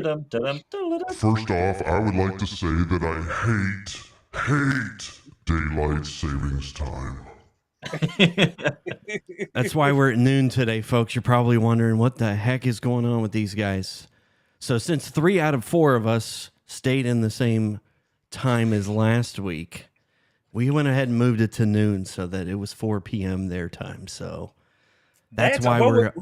First off, I would like to say that I hate daylight savings time. That's why we're at noon today, folks. You're probably wondering what the heck is going on with these guys. So since 3 out of 4 of us stayed in the same time as last week, we went ahead and moved it to noon so that it was 4 p.m. their time. So that's why we're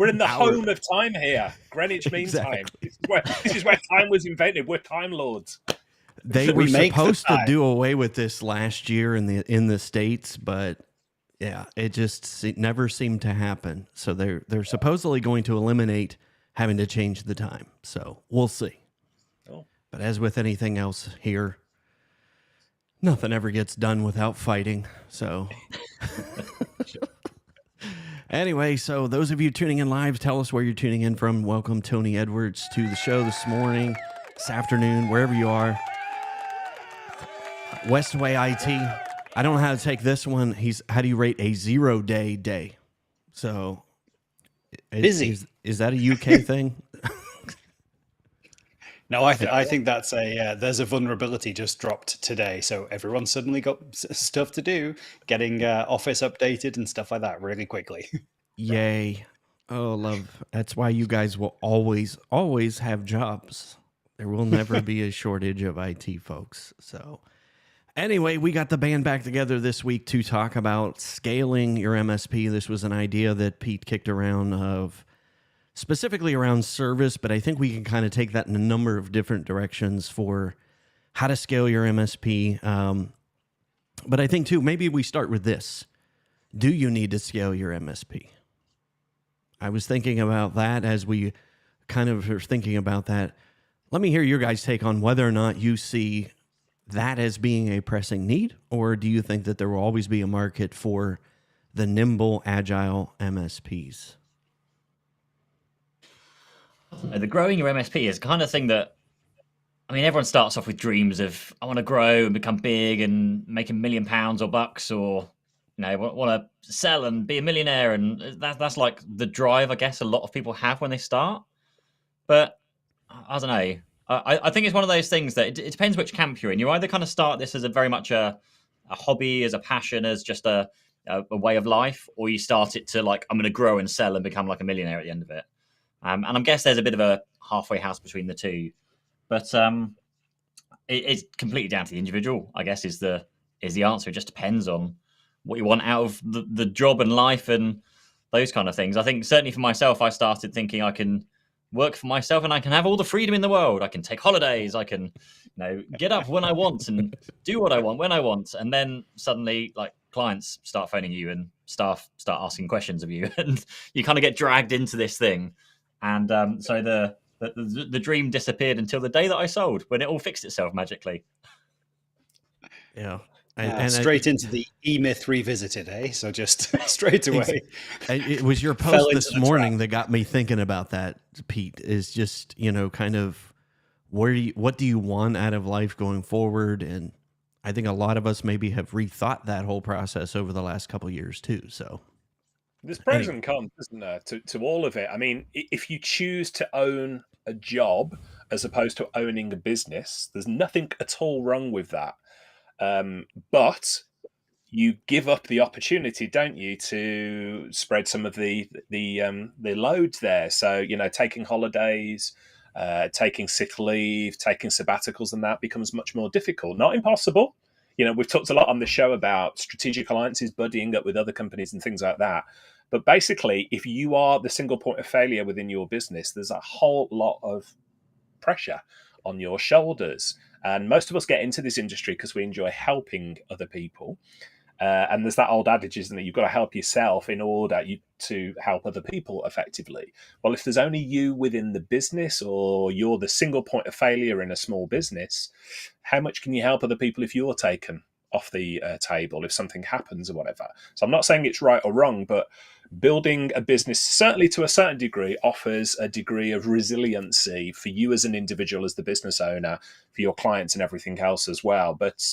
in the home of time here. Greenwich Mean Exactly. Time. This is where time was invented. We're time lords. They were supposed to do away with this last year in the States, but yeah, it just never seemed to happen. So they're supposedly going to eliminate having to change the time. So we'll see. Oh. But as with anything else here, nothing ever gets done without fighting. So anyway, so those of you tuning in live, tell us where you're tuning in from. Welcome Tony Edwards to the show this morning, this afternoon, wherever you are. Westway IT. I don't know how to take this one. How do you rate a 0-day day? So busy. Is that a UK thing? No, I think that's there's a vulnerability just dropped today. So everyone's suddenly got stuff to do, getting Office updated and stuff like that really quickly. Yay. Oh, love. That's why you guys will always have jobs. There will never be a shortage of IT folks. So anyway, we got the band back together this week to talk about scaling your MSP. This was an idea that Pete kicked around specifically around service, but I think we can kind of take that in a number of different directions for how to scale your MSP. But I think, too, maybe we start with this. Do you need to scale your MSP? I was thinking about that as we kind of are thinking about that. Let me hear your guys' take on whether or not you see that as being a pressing need, or do you think that there will always be a market for the nimble, agile MSPs? The growing your MSP is the kind of thing that, I mean, everyone starts off with dreams of, I want to grow and become big and make £1 million or bucks, or, you know, want to sell and be a millionaire. And that's like the drive, I guess, a lot of people have when they start. But I don't know. I think it's one of those things that it depends which camp you're in. You either kind of start this as a very much a hobby, as a passion, as just a way of life, or you start it to like, I'm going to grow and sell and become like a millionaire at the end of it. And I guess there's a bit of a halfway house between the two, but it's completely down to the individual, I guess, is the answer. It just depends on what you want out of the job and life and those kind of things. I think certainly for myself, I started thinking I can work for myself and I can have all the freedom in the world. I can take holidays. I can, get up when I want and do what I want when I want. And then suddenly, like, clients start phoning you and staff start asking questions of you, and you kind of get dragged into this thing. And so the dream disappeared until the day that I sold, when it all fixed itself magically. Yeah. And straight into the E-Myth revisited, eh? So just straight away. It was your post this morning that got me thinking about that, Pete, is just, kind of what do you want out of life going forward? And I think a lot of us maybe have rethought that whole process over the last couple of years too. So there's pros and cons, isn't there, to all of it? I mean, if you choose to own a job as opposed to owning a business, there's nothing at all wrong with that. But you give up the opportunity, don't you, to spread some of the load there. So, taking holidays, taking sick leave, taking sabbaticals, and that becomes much more difficult. Not impossible. We've talked a lot on the show about strategic alliances, buddying up with other companies and things like that. But basically, if you are the single point of failure within your business, there's a whole lot of pressure on your shoulders. And most of us get into this industry because we enjoy helping other people. And there's that old adage, isn't it? You've got to help yourself in order to help other people effectively. Well, if there's only you within the business, or you're the single point of failure in a small business, how much can you help other people if you're taken off the table, if something happens or whatever? So I'm not saying it's right or wrong, but building a business, certainly to a certain degree, offers a degree of resiliency for you as an individual, as the business owner, for your clients and everything else as well. But,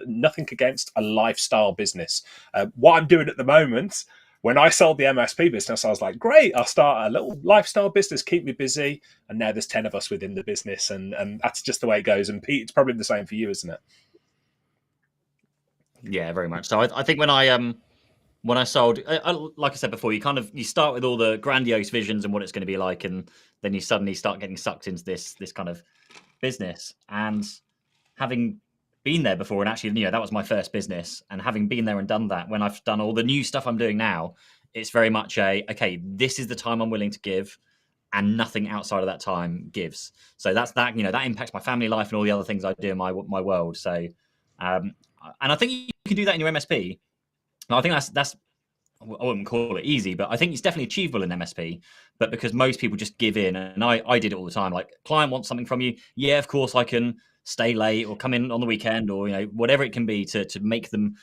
nothing against a lifestyle business. What I'm doing at the moment, when I sold the MSP business, I was like, great, I'll start a little lifestyle business, keep me busy. And now there's 10 of us within the business, and that's just the way it goes. And Pete, it's probably the same for you, isn't it? Yeah, very much. So I think when I sold, like I said before, you start with all the grandiose visions and what it's going to be like, and then you suddenly start getting sucked into this kind of business. And having been there before, and actually, that was my first business, and having been there and done that, when I've done all the new stuff I'm doing now, it's very much okay, this is the time I'm willing to give, and nothing outside of that time gives. So that's that. That impacts my family life and all the other things I do in my world. So, and I think you can do that in your MSP. I think that's I wouldn't call it easy, but I think it's definitely achievable in MSP. But because most people just give in, and I did it all the time. Like, client wants something from you, yeah, of course I can stay late or come in on the weekend, or whatever it can be to make them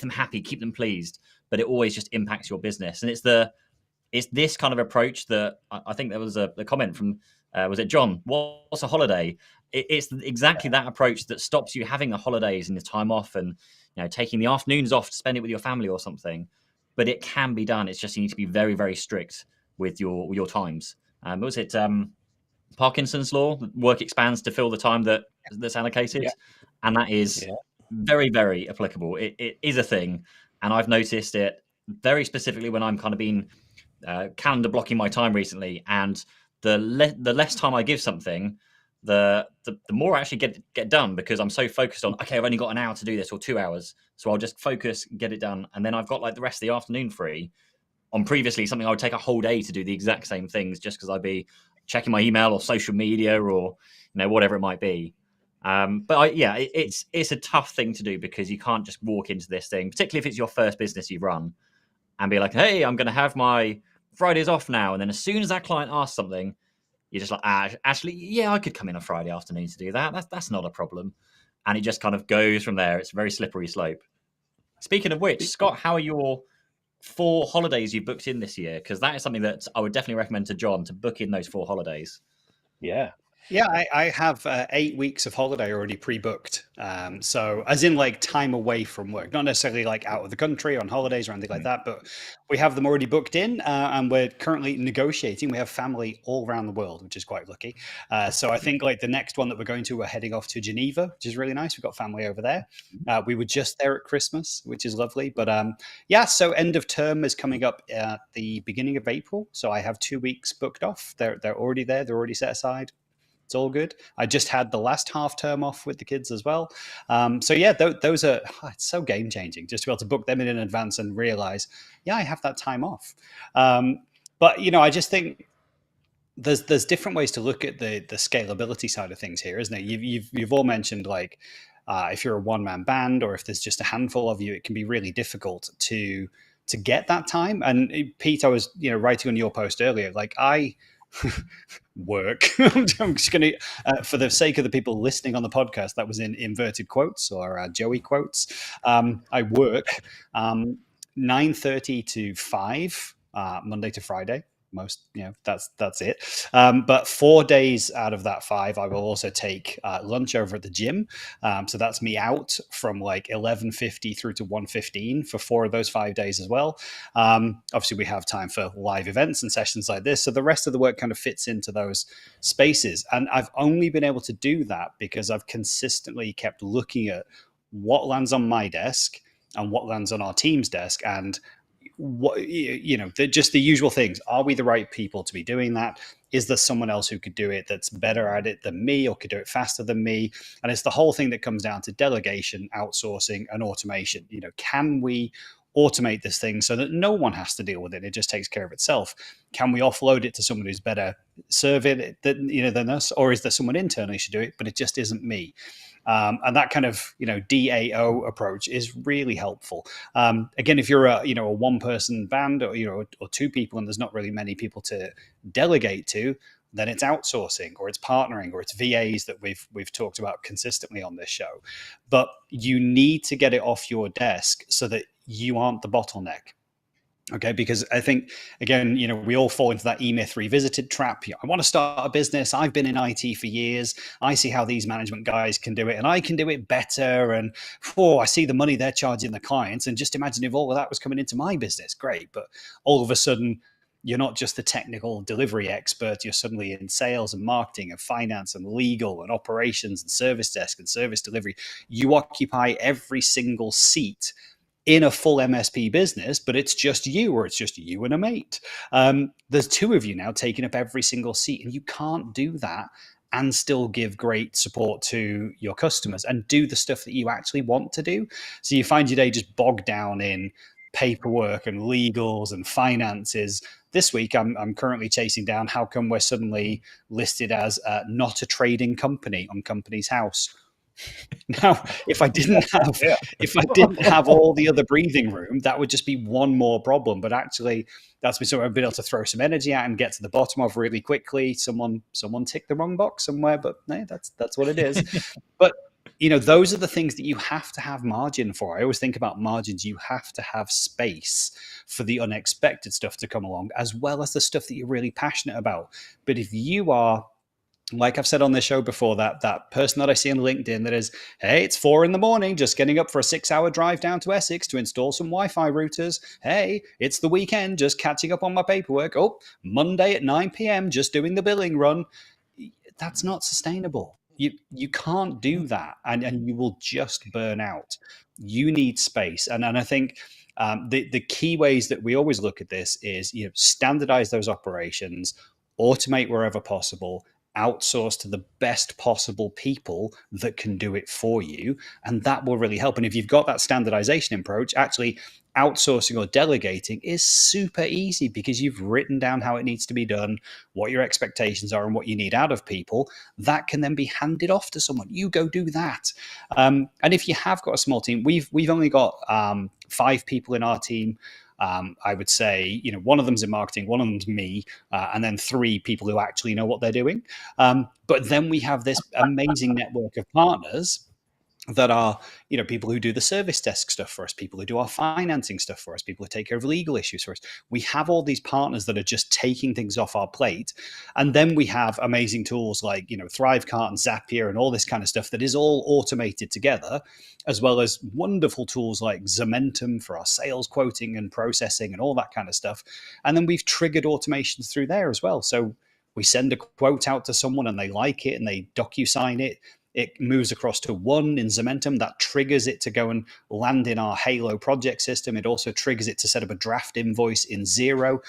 happy, keep them pleased. But it always just impacts your business, and it's this kind of approach that I think there was a comment from was it John? What's a holiday? It's exactly that approach that stops you having the holidays and the time off, and taking the afternoons off to spend it with your family or something. But it can be done. It's just you need to be very, very strict with your times. What was it? Parkinson's law: work expands to fill the time that's allocated, and that is very, very applicable. It is a thing, and I've noticed it very specifically when I'm kind of been calendar blocking my time recently, and the less time I give something, the more I actually get done, because I'm so focused on, okay, I've only got an hour to do this or 2 hours, so I'll just focus, get it done, and then I've got like the rest of the afternoon free. On previously something I would take a whole day to do the exact same things, just because I'd be checking my email or social media or whatever it might be. But it's a tough thing to do, because you can't just walk into this thing, particularly if it's your first business you've run, and be like, hey, I'm going to have my Fridays off now. And then as soon as that client asks something, you're just like, actually, yeah, I could come in on Friday afternoon to do that. That's not a problem. And it just kind of goes from there. It's a very slippery slope. Speaking of which, Scott, how are your 4 holidays you booked in this year? Because that is something that I would definitely recommend to John, to book in those 4 holidays. Yeah, I have 8 weeks of holiday already pre-booked. So as in like time away from work, not necessarily like out of the country on holidays or anything like that, but we have them already booked in, and we're currently negotiating. We have family all around the world, which is quite lucky. So I think like the next one that we're going to, we're heading off to Geneva, which is really nice. We've got family over there. We were just there at Christmas, which is lovely. But so end of term is coming up at the beginning of April. So I have 2 weeks booked off. They're already there. They're already set aside. It's all good. I just had the last half term off with the kids as well. Those are, it's so game changing just to be able to book them in advance and realize, I have that time off. But I just think there's different ways to look at the scalability side of things here, isn't it? You've all mentioned like if you're a one-man band, or if there's just a handful of you, it can be really difficult to get that time. And Pete, I was writing on your post earlier, like I work. I'm just going to, for the sake of the people listening on the podcast, that was in inverted quotes or Joey quotes. I work 9:30 to 5 Monday to Friday. Most, that's it. But 4 days out of that 5, I will also take lunch over at the gym. So that's me out from like 11:50 through to 1:15 for 4 of those 5 days as well. Obviously, we have time for live events and sessions like this. So the rest of the work kind of fits into those spaces. And I've only been able to do that because I've consistently kept looking at what lands on my desk and what lands on our team's desk, and what just the usual things. Are we the right people to be doing that? Is there someone else who could do it that's better at it than me, or could do it faster than me? And it's the whole thing that comes down to delegation, outsourcing, and automation. Can we automate this thing so that no one has to deal with it? It just takes care of itself. Can we offload it to someone who's better serving it than us, or is there someone internally who should do it, but it just isn't me? And that kind of DAO approach is really helpful. Again, if you're a one-person band, or 2 people, and there's not really many people to delegate to, then it's outsourcing, or it's partnering, or it's VAs that we've talked about consistently on this show. But you need to get it off your desk so that you aren't the bottleneck. Okay, because I think, again, we all fall into that E-Myth revisited trap. I want to start a business. I've been in IT for years. I see how these management guys can do it, and I can do it better. And I see the money they're charging the clients. And just imagine if all of that was coming into my business. Great. But all of a sudden, you're not just the technical delivery expert. You're suddenly in sales and marketing and finance and legal and operations and service desk and service delivery. You occupy every single seat in a full MSP business, but it's just you, or it's just you and a mate. There's two of you now taking up every single seat, and you can't do that and still give great support to your customers and do the stuff that you actually want to do. So you find your day just bogged down in paperwork and legals and finances. This week, I'm currently chasing down how come we're suddenly listed as not a trading company on Companies House. Now, if I didn't have all the other breathing room, that would just be one more problem. But actually, that's been something I've been able to throw some energy at and get to the bottom of really quickly. Someone ticked the wrong box somewhere, but that's what it is. But those are the things that you have to have margin for. I always think about margins. You have to have space for the unexpected stuff to come along, as well as the stuff that you're really passionate about. But if you are, like I've said on this show before, that person that I see on LinkedIn that is, hey, it's 4 a.m, just getting up for a 6-hour drive down to Essex to install some Wi-Fi routers. Hey, it's the weekend, just catching up on my paperwork. Oh, Monday at 9 p.m, just doing the billing run. That's not sustainable. You can't do that, and you will just burn out. You need space. And I think the key ways that we always look at this is, standardize those operations, automate wherever possible, outsource to the best possible people that can do it for you, and that will really help. And if you've got that standardization approach, actually outsourcing or delegating is super easy because you've written down how it needs to be done, what your expectations are, and what you need out of people. That can then be handed off to someone. You go do that. And if you have got a small team, we've only got 5 people in our team. I would say, one of them's in marketing, one of them's me, and then 3 people who actually know what they're doing. But then we have this amazing network of partners that are, people who do the service desk stuff for us, people who do our financing stuff for us, people who take care of legal issues for us. We have all these partners that are just taking things off our plate. And then we have amazing tools like, Thrivecart and Zapier and all this kind of stuff that is all automated together, as well as wonderful tools like Zementum for our sales quoting and processing and all that kind of stuff. And then we've triggered automations through there as well. So we send a quote out to someone and they like it and they DocuSign it. It moves across to 1 in Zementum. That triggers it to go and land in our Halo project system. It also triggers it to set up a draft invoice in Xero.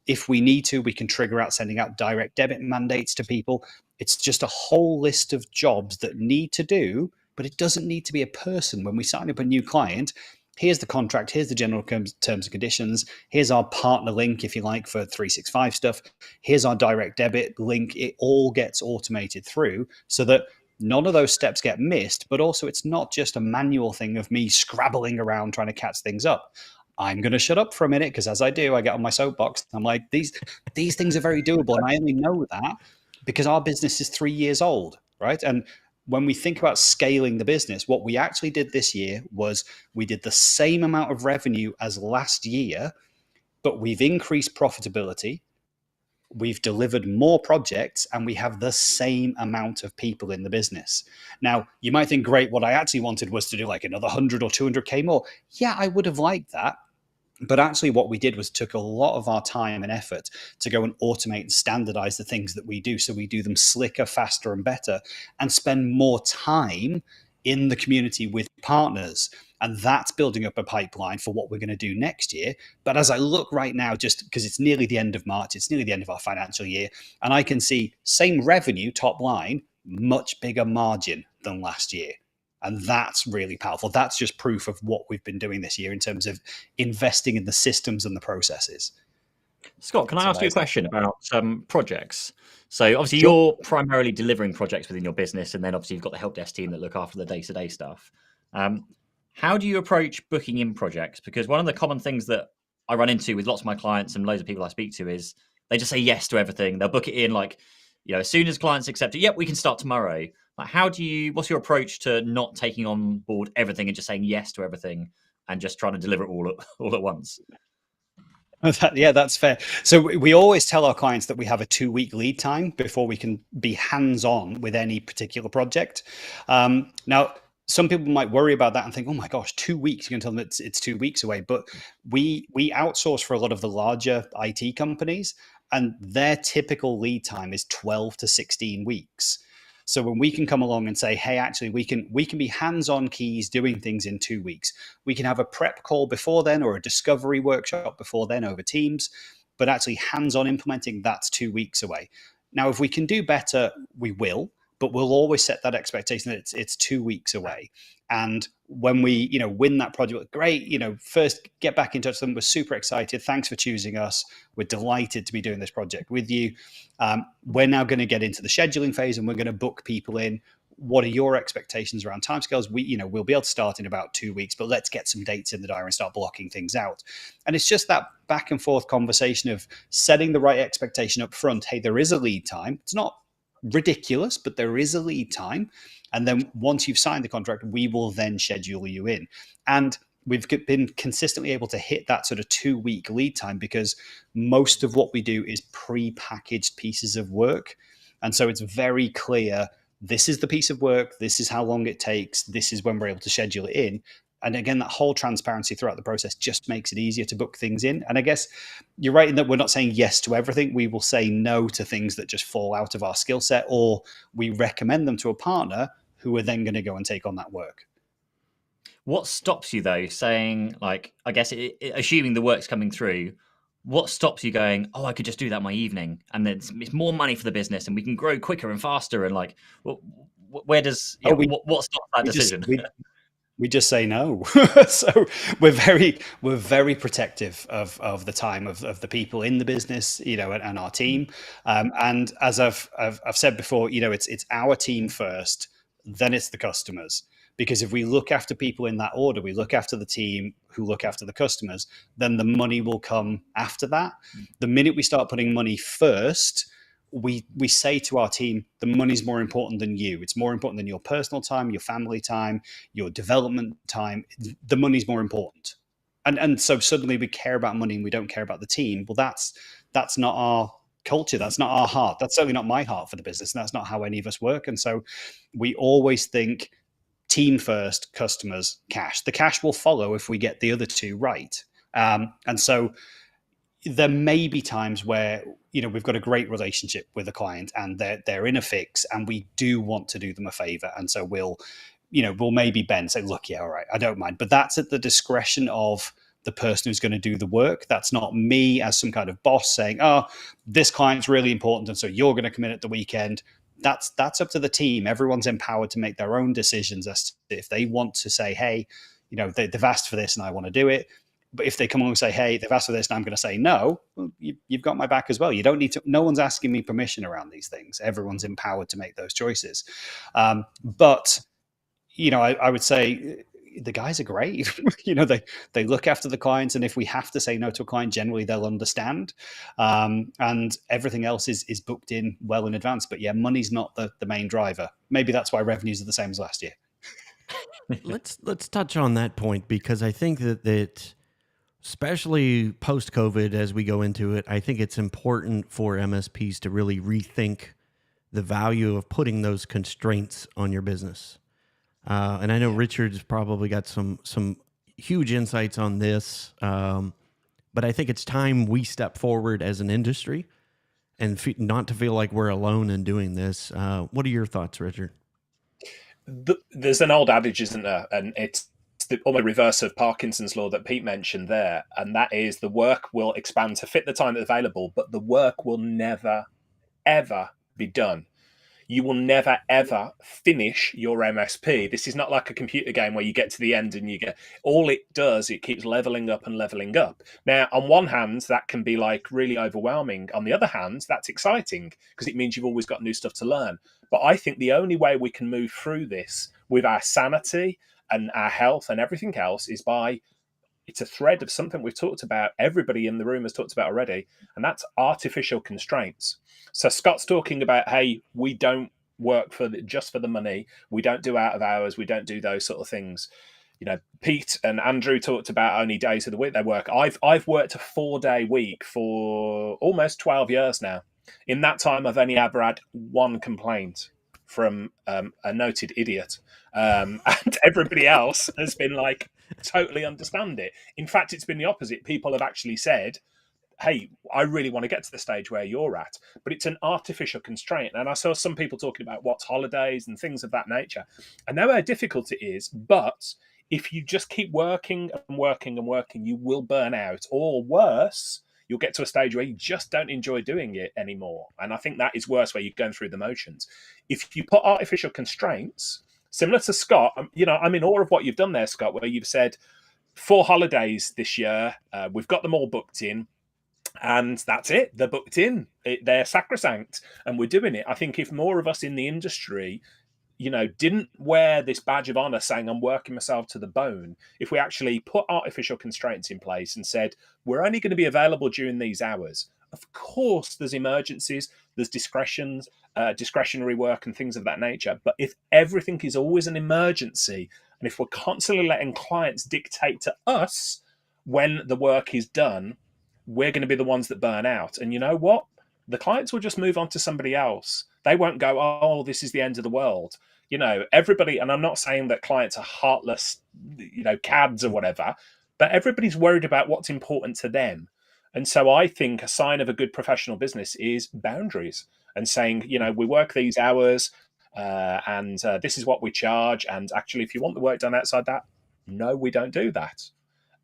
If we need to, we can trigger out sending out direct debit mandates to people. It's just a whole list of jobs that need to do, but it doesn't need to be a person. When we sign up a new client, here's the contract, here's the general terms and conditions, here's our partner link, if you like, for 365 stuff, here's our direct debit link. It all gets automated through so that none of those steps get missed, but also it's not just a manual thing of me scrabbling around trying to catch things up. I'm going to shut up for a minute because as I do, I get on my soapbox. I'm like, these things are very doable. And I only know that because our business is 3 years old, right? And when we think about scaling the business, what we actually did this year was we did the same amount of revenue as last year, but we've increased profitability. We've delivered more projects and we have the same amount of people in the business. Now, you might think, great, what I actually wanted was to do like another 100 or 200K more. Yeah, I would have liked that. But actually what we did was took a lot of our time and effort to go and automate and standardize the things that we do. So we do them slicker, faster, and better, and spend more time in the community with partners. And that's building up a pipeline for what we're going to do next year. But as I look right now, just because it's nearly the end of March, it's nearly the end of our financial year, and I can see same revenue, top line, much bigger margin than last year. And that's really powerful. That's just proof of what we've been doing this year in terms of investing in the systems and the processes. Scott, can I ask you a question about projects? So obviously you're primarily delivering projects within your business, and then obviously you've got the help desk team that look after the day-to-day stuff. How do you approach booking in projects? Because one of the common things that I run into with lots of my clients and loads of people I speak to is they just say yes to everything. They'll book it in like, as soon as clients accept it, yep, we can start tomorrow. Like, what's your approach to not taking on board everything and just saying yes to everything and just trying to deliver it all at once? Yeah, that's fair. So we always tell our clients that we have a 2-week lead time before we can be hands-on with any particular project. Now, some people might worry about that and think, "Oh my gosh, 2 weeks! You can tell them it's 2 weeks away." But we outsource for a lot of the larger IT companies, and their typical lead time is 12 to 16 weeks. So when we can come along and say, "Hey, actually, we can be hands-on keys doing things in 2 weeks. We can have a prep call before then or a discovery workshop before then over Teams, but actually hands-on implementing, that's 2 weeks away." Now, if we can do better, we will, but we'll always set that expectation that it's 2 weeks away. And when we win that project, great. First get back in touch with them. We're super excited. Thanks for choosing us. We're delighted to be doing this project with you. We're now going to get into the scheduling phase, and we're going to book people in. What are your expectations around timescales? We'll be able to start in about 2 weeks, but let's get some dates in the diary and start blocking things out. And it's just that back and forth conversation of setting the right expectation up front. Hey, there is a lead time. It's not ridiculous, but there is a lead time. And then once you've signed the contract, we will then schedule you in. And we've been consistently able to hit that sort of 2-week lead time because most of what we do is pre-packaged pieces of work. And so it's very clear, this is the piece of work, this is how long it takes, this is when we're able to schedule it in. And again, that whole transparency throughout the process just makes it easier to book things in. And I guess you're right in that we're not saying yes to everything. We will say no to things that just fall out of our skill set, or we recommend them to a partner who are then going to go and take on that work. What stops you though saying, like, I guess assuming the work's coming through, what stops you going, oh, I could just do that my evening and then it's more money for the business and we can grow quicker and faster, and like, where does what stops that decision? We just say no. So we're very protective of the time of the people in the business, and our team. And as I've said before, it's our team first, then it's the customers. Because if we look after people in that order, we look after the team who look after the customers, then the money will come after that. The minute we start putting money first, we say to our team, the money's more important than you. It's more important than your personal time, your family time, your development time. The money's more important. And so suddenly we care about money and we don't care about the team. Well, that's not our culture. That's not our heart. That's certainly not my heart for the business. And that's not how any of us work. And so we always think team first, customers, cash. The cash will follow if we get the other two right. And so there may be times where we've got a great relationship with a client and they're in a fix and we do want to do them a favor, and so we'll maybe bend, say, look, yeah, all right, I don't mind, but that's at the discretion of the person who's going to do the work. That's not me as some kind of boss saying, oh, this client's really important and so you're going to come in at the weekend. That's up to the team. Everyone's empowered to make their own decisions as to if they want to say, hey, they've asked for this and I want to do it. But if they come along and say, hey, they've asked for this and I'm going to say no, well, you've got my back as well. You don't need to, no one's asking me permission around these things. Everyone's empowered to make those choices. But I would say the guys are great. They look after the clients. And if we have to say no to a client, generally they'll understand. And everything else is booked in well in advance. But yeah, money's not the main driver. Maybe that's why revenues are the same as last year. Let's touch on that point, because I think that especially post-COVID, as we go into it, I think it's important for MSPs to really rethink the value of putting those constraints on your business. And I know Richard's probably got some huge insights on this, but I think it's time we step forward as an industry and not to feel like we're alone in doing this. What are your thoughts, Richard? There's an old adage, isn't there? And it's the almost reverse of Parkinson's law that Pete mentioned there. And that is the work will expand to fit the time that's available, but the work will never, ever be done. You will never, ever finish your MSP. This is not like a computer game where you get to the end and you get, all it does, it keeps leveling up and leveling up. Now, on one hand, that can be like really overwhelming. On the other hand, that's exciting because it means you've always got new stuff to learn. But I think the only way we can move through this with our sanity and our health and everything else is by, it's a thread of something we've talked about, everybody in the room has talked about already, and that's artificial constraints. So Scott's talking about, hey, we don't work just for the money. We don't do out of hours. We don't do those sort of things. Pete and Andrew talked about only days of the week they work. I've worked a 4-day week for almost 12 years now. In that time, I've only ever had one complaint from a noted idiot, and everybody else has been like totally understand it. In fact, it's been the opposite. People have actually said, hey, I really want to get to the stage where you're at, but it's an artificial constraint. And I saw some people talking about what's holidays and things of that nature. I know how difficult it is, but if you just keep working and working and working, you will burn out, or worse, you'll get to a stage where you just don't enjoy doing it anymore. And I think that is worse, where you're going through the motions. If you put artificial constraints, similar to Scott, I'm in awe of what you've done there, Scott, where you've said 4 holidays this year, we've got them all booked in, and that's it. They're booked in. They're sacrosanct, and we're doing it. I think if more of us in the industry, didn't wear this badge of honor saying I'm working myself to the bone, if we actually put artificial constraints in place and said, we're only going to be available during these hours. Of course, there's emergencies, there's discretionary work and things of that nature. But if everything is always an emergency, and if we're constantly letting clients dictate to us when the work is done, we're going to be the ones that burn out. And you know what? The clients will just move on to somebody else. They won't go, oh, this is the end of the world. Everybody, and I'm not saying that clients are heartless, cads or whatever, but everybody's worried about what's important to them. And so I think a sign of a good professional business is boundaries and saying, we work these hours and this is what we charge. And actually, if you want the work done outside that, no, we don't do that.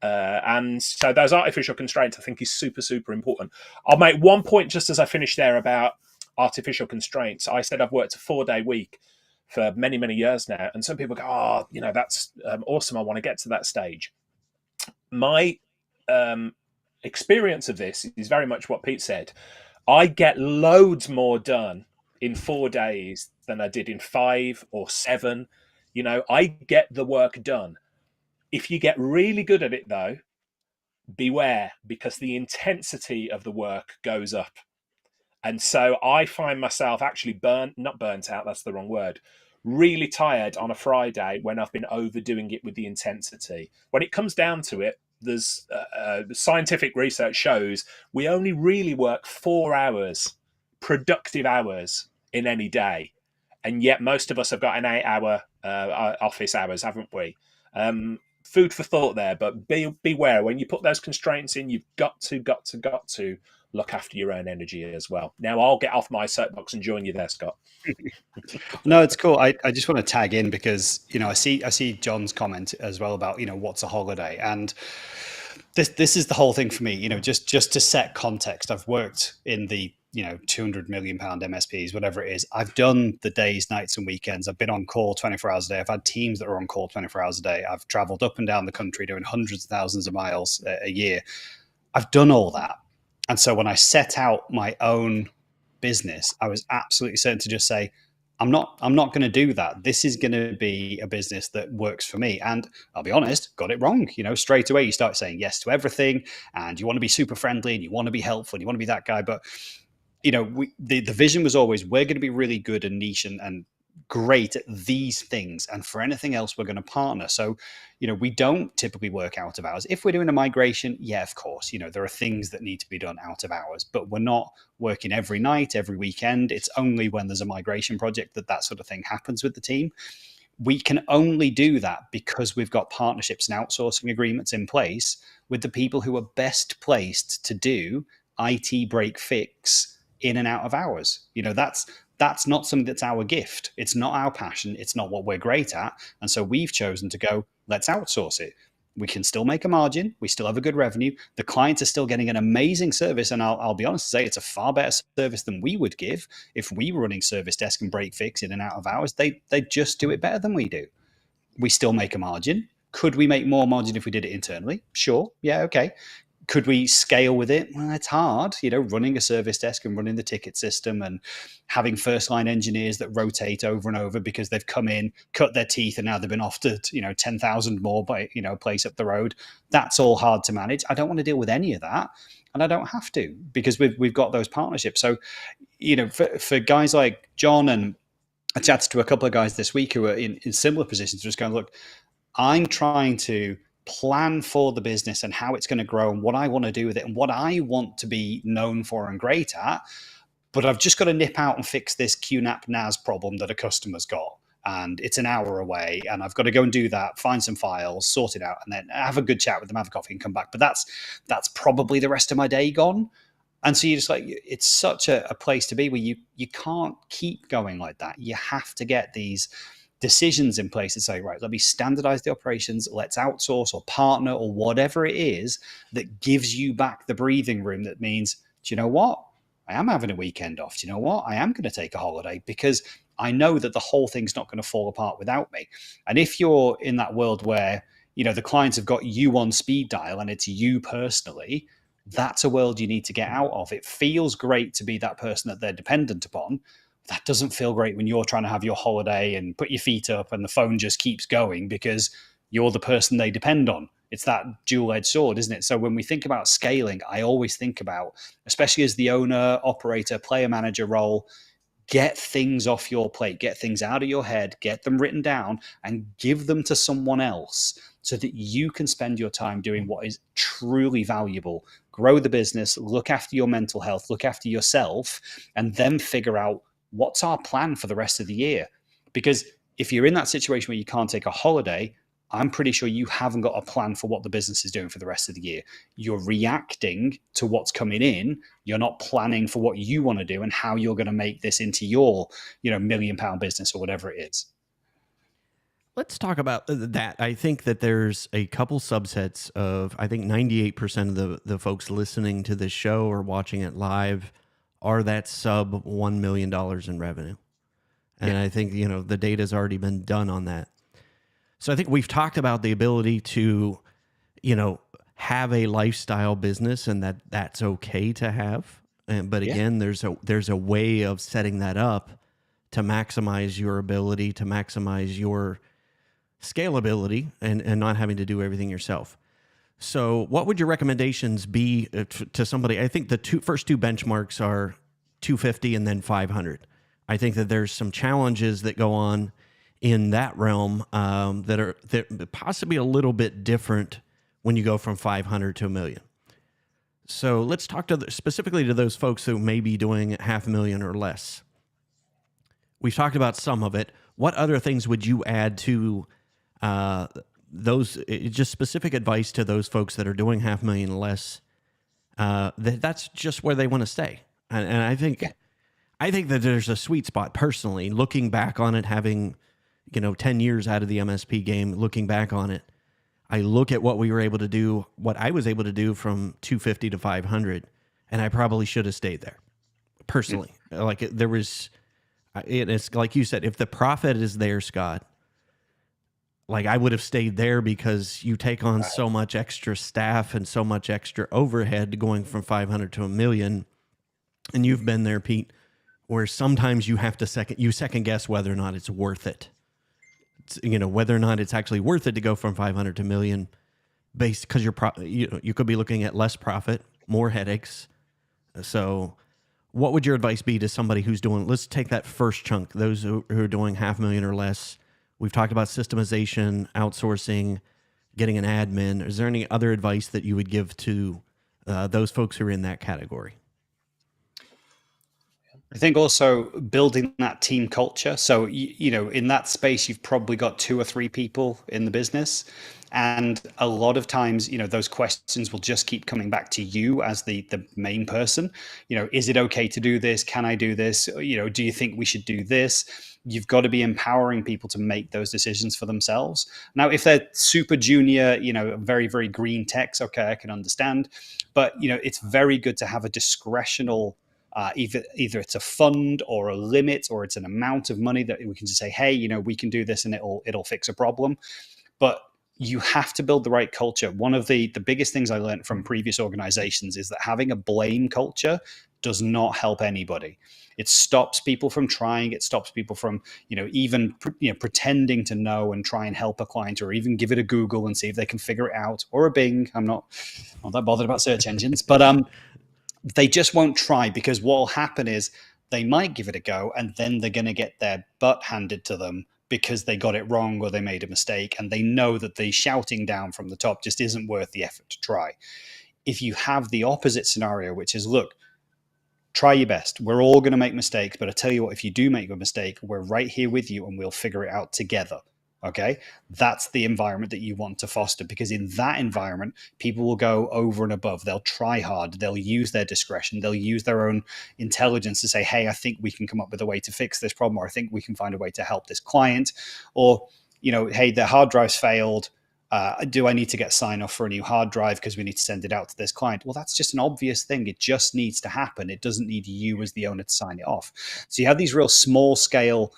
And so those artificial constraints, I think, is super, super important. I'll make one point just as I finish there about artificial constraints. I said I've worked a 4-day week for many, many years now. And some people go, oh, that's awesome. I want to get to that stage. My experience of this is very much what Pete said. I get loads more done in 4 days than I did in 5 or 7. I get the work done. If you get really good at it, though, beware, because the intensity of the work goes up. And so I find myself actually not burnt out, that's the wrong word, really tired on a Friday when I've been overdoing it with the intensity. When it comes down to it, there's scientific research shows we only really work 4 hours, productive hours in any day. And yet most of us have got an 8-hour office hours, haven't we? Food for thought there, but beware when you put those constraints in. You've got to look after your own energy as well. Now I'll get off my soapbox and join you there, Scott. No, it's cool. I just want to tag in because I see John's comment as well about what's a holiday, and this is the whole thing for me. Just to set context, I've worked in the 200 million pound MSPs, whatever it is. I've done the days, nights, and weekends. I've been on call 24 hours a day. I've had teams that are on call 24 hours a day. I've traveled up and down the country doing hundreds of thousands of miles a year. I've done all that. And so when I set out my own business, I was absolutely certain to just say, I'm not going to do that. This is going to be a business that works for me. And I'll be honest, got it wrong. Straight away you start saying yes to everything, and you want to be super friendly, and you want to be helpful, and you want to be that guy. But the vision was always, we're going to be really good and niche and great at these things, and for anything else we're going to partner. So we don't typically work out of hours. If we're doing a migration, yeah, of course, there are things that need to be done out of hours, but we're not working every night, every weekend. It's only when there's a migration project that sort of thing happens with the team. We can only do that because we've got partnerships and outsourcing agreements in place with the people who are best placed to do IT break fix in and out of hours. That's not something that's our gift. It's not our passion. It's not what we're great at. And so we've chosen to go, let's outsource it. We can still make a margin. We still have a good revenue. The clients are still getting an amazing service. And I'll be honest and say it's a far better service than we would give if we were running service desk and break fix in and out of hours. They just do it better than we do. We still make a margin. Could we make more margin if we did it internally? Sure. Yeah. Okay. Could we scale with it? Well, it's hard, running a service desk and running the ticket system and having first line engineers that rotate over and over because they've come in, cut their teeth, and now they've been offered, 10,000 more by, a place up the road. That's all hard to manage. I don't want to deal with any of that. And I don't have to, because we've got those partnerships. So, for guys like John, and I chatted to a couple of guys this week who are in similar positions, just going, look, I'm trying to plan for the business and how it's going to grow and what I want to do with it and what I want to be known for and great at. But I've just got to nip out and fix this QNAP NAS problem that a customer's got. And it's an hour away, and I've got to go and do that, find some files, sort it out, and then have a good chat with them, have a coffee, and come back. But that's probably the rest of my day gone. And so you're just like, it's such a place to be where you can't keep going like that. You have to get these decisions in place to say, right, let me standardize the operations, let's outsource or partner or whatever it is that gives you back the breathing room. That means, do you know what? I am having a weekend off. Do you know what? I am going to take a holiday because I know that the whole thing's not going to fall apart without me. And if you're in that world where, the clients have got you on speed dial and it's you personally, that's a world you need to get out of. It feels great to be that person that they're dependent upon. That doesn't feel great when you're trying to have your holiday and put your feet up and the phone just keeps going because you're the person they depend on. It's that dual-edged sword, isn't it? So when we think about scaling, I always think about, especially as the owner, operator, player manager role, get things off your plate, get things out of your head, get them written down and give them to someone else so that you can spend your time doing what is truly valuable. Grow the business, look after your mental health, look after yourself, and then figure out what's our plan for the rest of the year. Because if you're in that situation where you can't take a holiday, I'm pretty sure you haven't got a plan for what the business is doing for the rest of the year. You're reacting to what's coming in. You're not planning for what you want to do and how you're going to make this into your, £1 million business or whatever it is. Let's talk about that. I think that there's a couple subsets of, I think 98% of the folks listening to this show or watching it live are that sub $1 million in revenue. And I think, the data's already been done on that. So I think we've talked about the ability to, have a lifestyle business and that's okay to have. But again, there's a way of setting that up to maximize your ability, to maximize your scalability and not having to do everything yourself. So what would your recommendations be to somebody? I think the first two benchmarks are 250 and then 500. I think that there's some challenges that go on in that realm that are possibly a little bit different when you go from 500 to $1 million. So let's talk specifically to those folks who may be doing $500,000 or less. We've talked about some of it. What other things would you add to those? Just specific advice to those folks that are doing $500,000 or less. That's just where they want to stay, and I think that there's a sweet spot. Personally, looking back on it, having 10 years out of the MSP game, looking back on it, I look at what we were able to do, what I was able to do from 250 to 500, and I probably should have stayed there. Personally, it's like you said, if the profit is there, Scott, I would have stayed there because you take on so much extra staff and so much extra overhead going from 500 to $1 million, and you've been there, Pete, where sometimes you have to second guess whether or not it's worth it. Whether or not it's actually worth it to go from 500 to $1 million, based because you could be looking at less profit, more headaches. So, what would your advice be to somebody who's doing? Let's take that first chunk. Those who are doing $500,000 or less. We've talked about systemization, outsourcing, getting an admin. Is there any other advice that you would give to those folks who are in that category? I think also building that team culture. So, in that space, you've probably got 2 or 3 people in the business. And a lot of times, those questions will just keep coming back to you as the main person. Is it okay to do this? Can I do this? Do you think we should do this? You've got to be empowering people to make those decisions for themselves. Now, if they're super junior, very, very green techs, okay, I can understand. But, it's very good to have a discretional either it's a fund or a limit or it's an amount of money that we can just say, hey, we can do this and it'll fix a problem. But you have to build the right culture. One of the biggest things I learned from previous organizations is that having a blame culture does not help anybody. It stops people from trying. It stops people from, even pretending to know and try and help a client, or even give it a Google and see if they can figure it out, or a Bing. I'm not that bothered about search engines, but they just won't try, because what will happen is they might give it a go and then they're going to get their butt handed to them because they got it wrong or they made a mistake, and they know that the shouting down from the top just isn't worth the effort to try. If you have the opposite scenario, which is, look, try your best. We're all going to make mistakes, but I tell you what, if you do make a mistake, we're right here with you and we'll figure it out together. Okay, that's the environment that you want to foster, because in that environment, people will go over and above. They'll try hard. They'll use their discretion. They'll use their own intelligence to say, hey, I think we can come up with a way to fix this problem, or I think we can find a way to help this client, or, hey, their hard drive's failed. Do I need to get sign off for a new hard drive because we need to send it out to this client? Well, that's just an obvious thing. It just needs to happen. It doesn't need you as the owner to sign it off. So you have these real small scale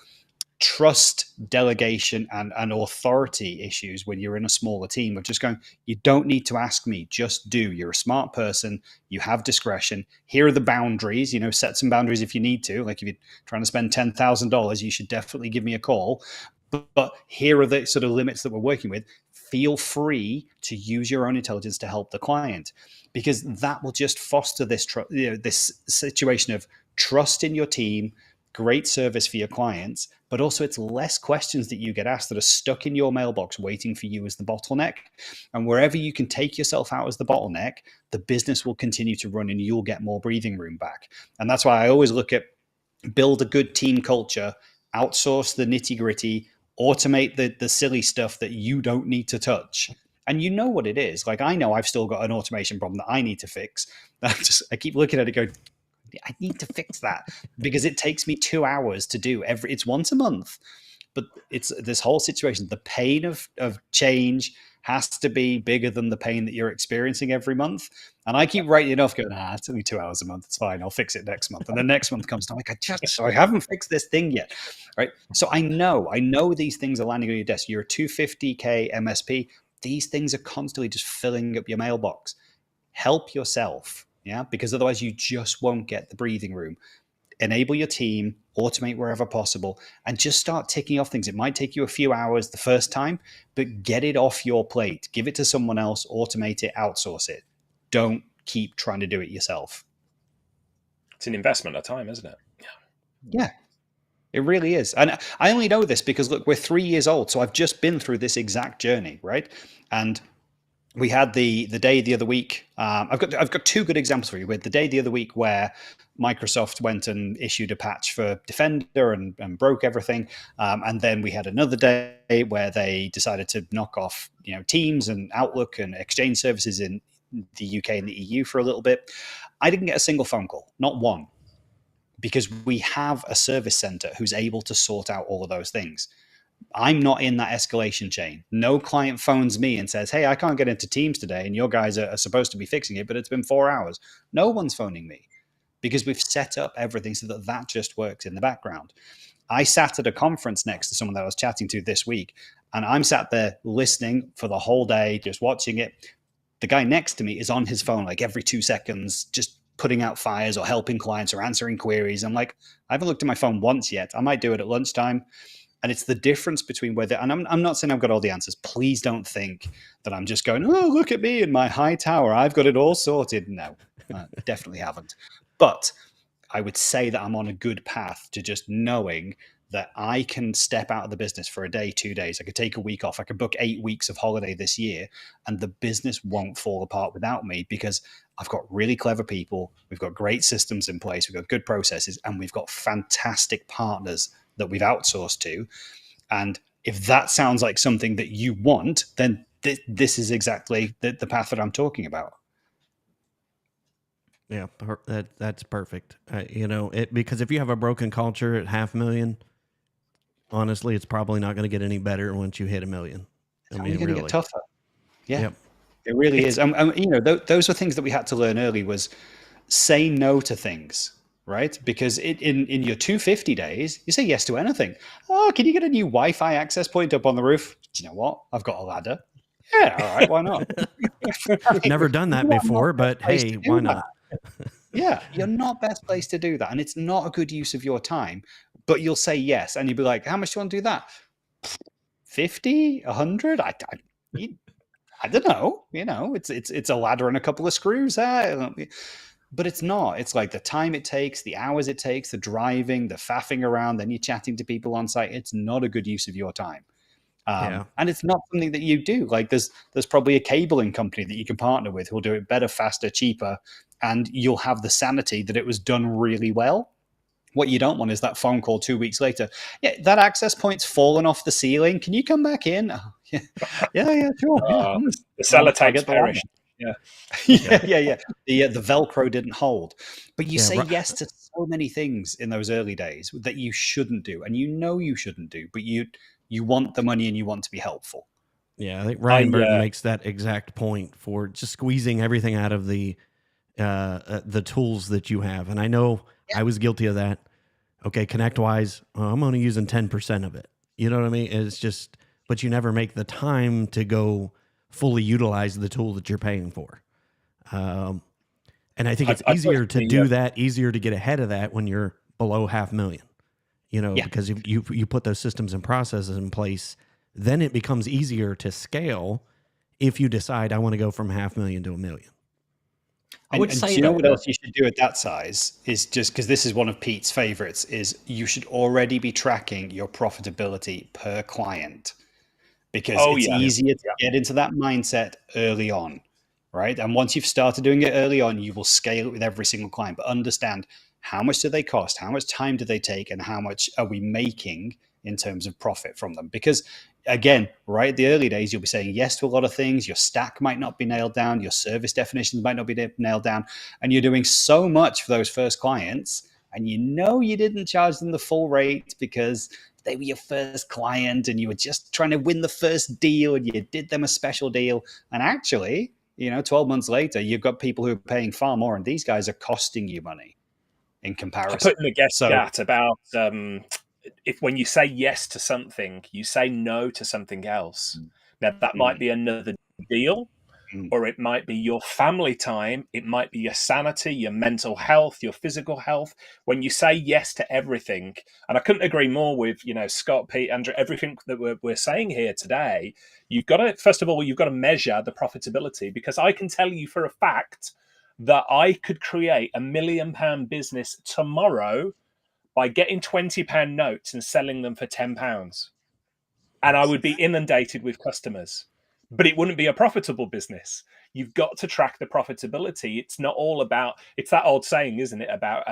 trust, delegation, and authority issues when you're in a smaller team of just going, you don't need to ask me, just do. You're a smart person. You have discretion. Here are the boundaries, set some boundaries if you need to. Like if you're trying to spend $10,000, you should definitely give me a call. But here are the sort of limits that we're working with. Feel free to use your own intelligence to help the client, because that will just foster this this situation of trust in your team, great service for your clients, but also it's less questions that you get asked that are stuck in your mailbox waiting for you as the bottleneck. And wherever you can take yourself out as the bottleneck, the business will continue to run and you'll get more breathing room back. And that's why I always look at build a good team culture, outsource the nitty gritty, automate the silly stuff that you don't need to touch. And you know what it is. Like, I know I've still got an automation problem that I need to fix. I keep looking at it going, I need to fix that because it takes me 2 hours to do it's once a month. But it's this whole situation. The pain of change has to be bigger than the pain that you're experiencing every month. And I keep writing it off going, it's only 2 hours a month. It's fine. I'll fix it next month. And then next month comes, I'm like, I haven't fixed this thing yet. Right. So I know these things are landing on your desk. You're a 250K MSP. These things are constantly just filling up your mailbox. Help yourself. Yeah. Because otherwise you just won't get the breathing room. Enable your team, automate wherever possible, and just start ticking off things. It might take you a few hours the first time, but get it off your plate. Give it to someone else, automate it, outsource it. Don't keep trying to do it yourself. It's an investment of time, isn't it? Yeah, it really is. And I only know this because, look, we're 3 years old, so I've just been through this exact journey, right? And we had the day the other week. I've got two good examples for you. We had the day the other week where Microsoft went and issued a patch for Defender and broke everything, and then we had another day where they decided to knock off Teams and Outlook and Exchange services in the UK and the EU for a little bit. I didn't get a single phone call, not one, because we have a service center who's able to sort out all of those things. I'm not in that escalation chain. No client phones me and says, hey, I can't get into Teams today, and your guys are supposed to be fixing it, but it's been 4 hours. No one's phoning me because we've set up everything so that just works in the background. I sat at a conference next to someone that I was chatting to this week, and I'm sat there listening for the whole day, just watching it. The guy next to me is on his phone like every 2 seconds, just putting out fires or helping clients or answering queries. I'm like, I haven't looked at my phone once yet. I might do it at lunchtime. And it's the difference between whether, and I'm not saying I've got all the answers. Please don't think that I'm just going, oh, look at me in my high tower. I've got it all sorted. No, definitely haven't. But I would say that I'm on a good path to just knowing that I can step out of the business for a day, 2 days. I could take a week off. I could book 8 weeks of holiday this year, and the business won't fall apart without me because I've got really clever people. We've got great systems in place. We've got good processes, and we've got fantastic partners that we've outsourced to. And if that sounds like something that you want, then this is exactly the path that I'm talking about. Yeah, that's perfect. Because if you have a broken culture at 500,000, honestly, it's probably not going to get any better once you hit 1 million. It's only going to get tougher. Yeah, yep. It really is. Those were things that we had to learn early was say no to things. Right? Because in your 250 days, you say yes to anything. Oh, can you get a new Wi-Fi access point up on the roof? Do you know what? I've got a ladder. Yeah, all right, why not? Never done that before, but hey, why not? Yeah, you're not best placed to do that. And it's not a good use of your time, but you'll say yes. And you'll be like, how much do you want to do that? 50, 100? I don't know. It's a ladder and a couple of screws. But it's not. It's like the time it takes, the hours it takes, the driving, the faffing around, then you're chatting to people on site. It's not a good use of your time. Yeah. And it's not something that you do. Like there's probably a cabling company that you can partner with who'll do it better, faster, cheaper, and you'll have the sanity that it was done really well. What you don't want is that phone call 2 weeks later. Yeah, that access point's fallen off the ceiling. Can you come back in? Oh, yeah, yeah, sure. Yeah. The sellotapes I'll get the perished. Yeah. yeah. The Velcro didn't hold. But you Yeah, say right. yes to so many things in those early days that you shouldn't do, and you know you shouldn't do, but you want the money and you want to be helpful. Yeah, I think Ryan Burton makes that exact point for just squeezing everything out of the tools that you have. And I know I was guilty of that. Okay, ConnectWise, I'm only using 10% of it. You know what I mean? It's just, but you never make the time to go fully utilize the tool that you're paying for. And I think it's easier to do that, easier to get ahead of that when you're below $500,000. You know, because if you put those systems and processes in place, then it becomes easier to scale if you decide I want to go from $500,000 to $1 million. I would say, do you know what else you should do at that size is just because this is one of Pete's favorites is you should already be tracking your profitability per client because it's easier to get into that mindset early on, right? And once you've started doing it early on, you will scale it with every single client, but understand how much do they cost, how much time do they take, and how much are we making in terms of profit from them? Because again, right, the early days, you'll be saying yes to a lot of things. Your stack might not be nailed down. Your service definitions might not be nailed down. And you're doing so much for those first clients. And you know you didn't charge them the full rate because they were your first client and you were just trying to win the first deal and you did them a special deal. And actually, 12 months later, you've got people who are paying far more and these guys are costing you money in comparison. I put in a guest chat about if when you say yes to something, you say no to something else. Now, that might be another deal, or it might be your family time. It might be your sanity, your mental health, your physical health. When you say yes to everything, and I couldn't agree more with, Scott, Pete, Andrew, everything that we're saying here today, you've got to, first of all, you've got to measure the profitability, because I can tell you for a fact that I could create £1 million business tomorrow by getting £20 notes and selling them for £10. And I would be inundated with customers, but it wouldn't be a profitable business. You've got to track the profitability. It's not all about, it's that old saying, isn't it? About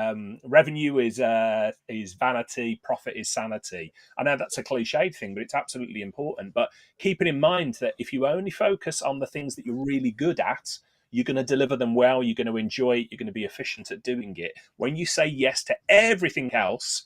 revenue is vanity, profit is sanity. I know that's a cliched thing, but it's absolutely important. But keeping in mind that if you only focus on the things that you're really good at, you're going to deliver them well, you're going to enjoy it, you're going to be efficient at doing it. When you say yes to everything else,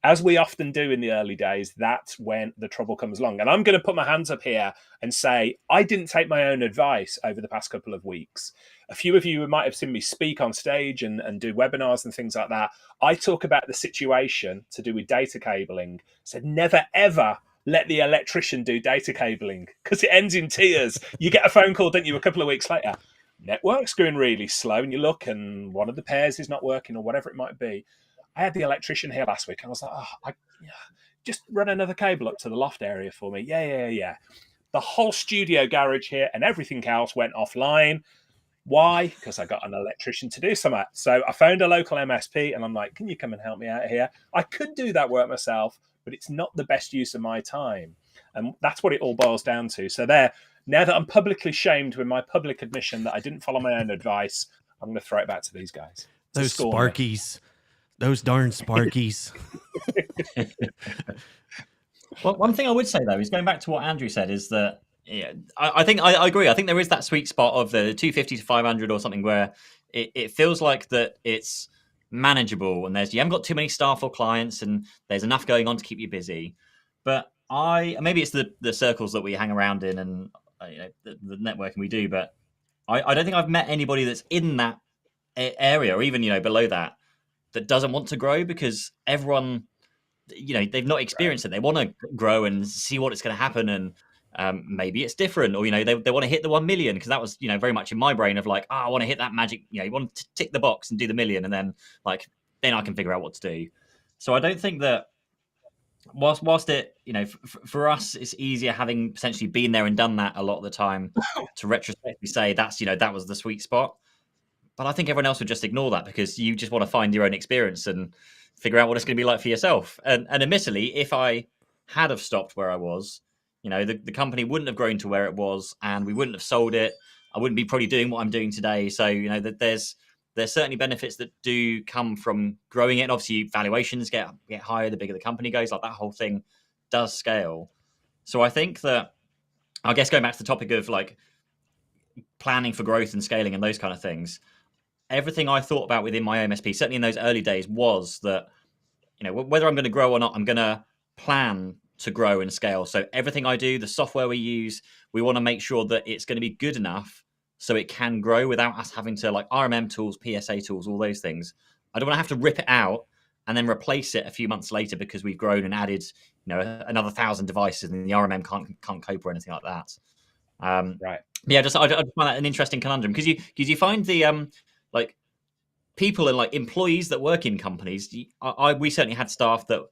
as we often do in the early days, that's when the trouble comes along. And I'm going to put my hands up here and say, I didn't take my own advice over the past couple of weeks. A few of you might have seen me speak on stage and do webinars and things like that. I talk about the situation to do with data cabling. Said never, ever let the electrician do data cabling because it ends in tears. You get a phone call, don't you, a couple of weeks later. Network's going really slow, and you look and one of the pairs is not working or whatever it might be. I had the electrician here last week and I was like, just run another cable up to the loft area for me. Yeah. The whole studio garage here and everything else went offline. Why? Because I got an electrician to do something. So I found a local MSP and I'm like, can you come and help me out here? I could do that work myself, but it's not the best use of my time. And that's what it all boils down to. So now that I'm publicly shamed with my public admission that I didn't follow my own advice, I'm going to throw it back to these guys. Those Sparkies. Those darn Sparkies. Well, one thing I would say, though, is going back to what Andrew said, is that I think I agree. I think there is that sweet spot of the 250 to 500 or something where it feels like that it's manageable and you haven't got too many staff or clients and there's enough going on to keep you busy. But maybe it's the circles that we hang around in and the networking we do, but I don't think I've met anybody that's in that area or even below that doesn't want to grow, because everyone they've not experienced it. They want to grow and see what it's going to happen, and maybe it's different, or they want to hit the 1 million, because that was very much in my brain of like, I want to hit that magic, you want to tick the box and do the million, and then then I can figure out what to do. So I don't think that whilst it for us it's easier having potentially been there and done that a lot of the time to retrospectively say that was the sweet spot. But I think everyone else would just ignore that because you just want to find your own experience and figure out what it's going to be like for yourself. And admittedly, if I had have stopped where I was, the company wouldn't have grown to where it was, and we wouldn't have sold it. I wouldn't be probably doing what I'm doing today. So that there's certainly benefits that do come from growing it. And obviously, valuations get higher the bigger the company goes. Like that whole thing does scale. So I think that, I guess going back to the topic of like planning for growth and scaling and those kind of things, everything I thought about within my MSP, certainly in those early days, was that, whether I'm going to grow or not, I'm going to plan to grow and scale. So everything I do, the software we use, we want to make sure that it's going to be good enough so it can grow without us having to, like, RMM tools, PSA tools, all those things. I don't want to have to rip it out and then replace it a few months later because we've grown and added, another 1,000 devices and the RMM can't cope or anything like that. Right. Yeah, I just find that an interesting conundrum because you find the like people and like employees that work in companies. We certainly had staff that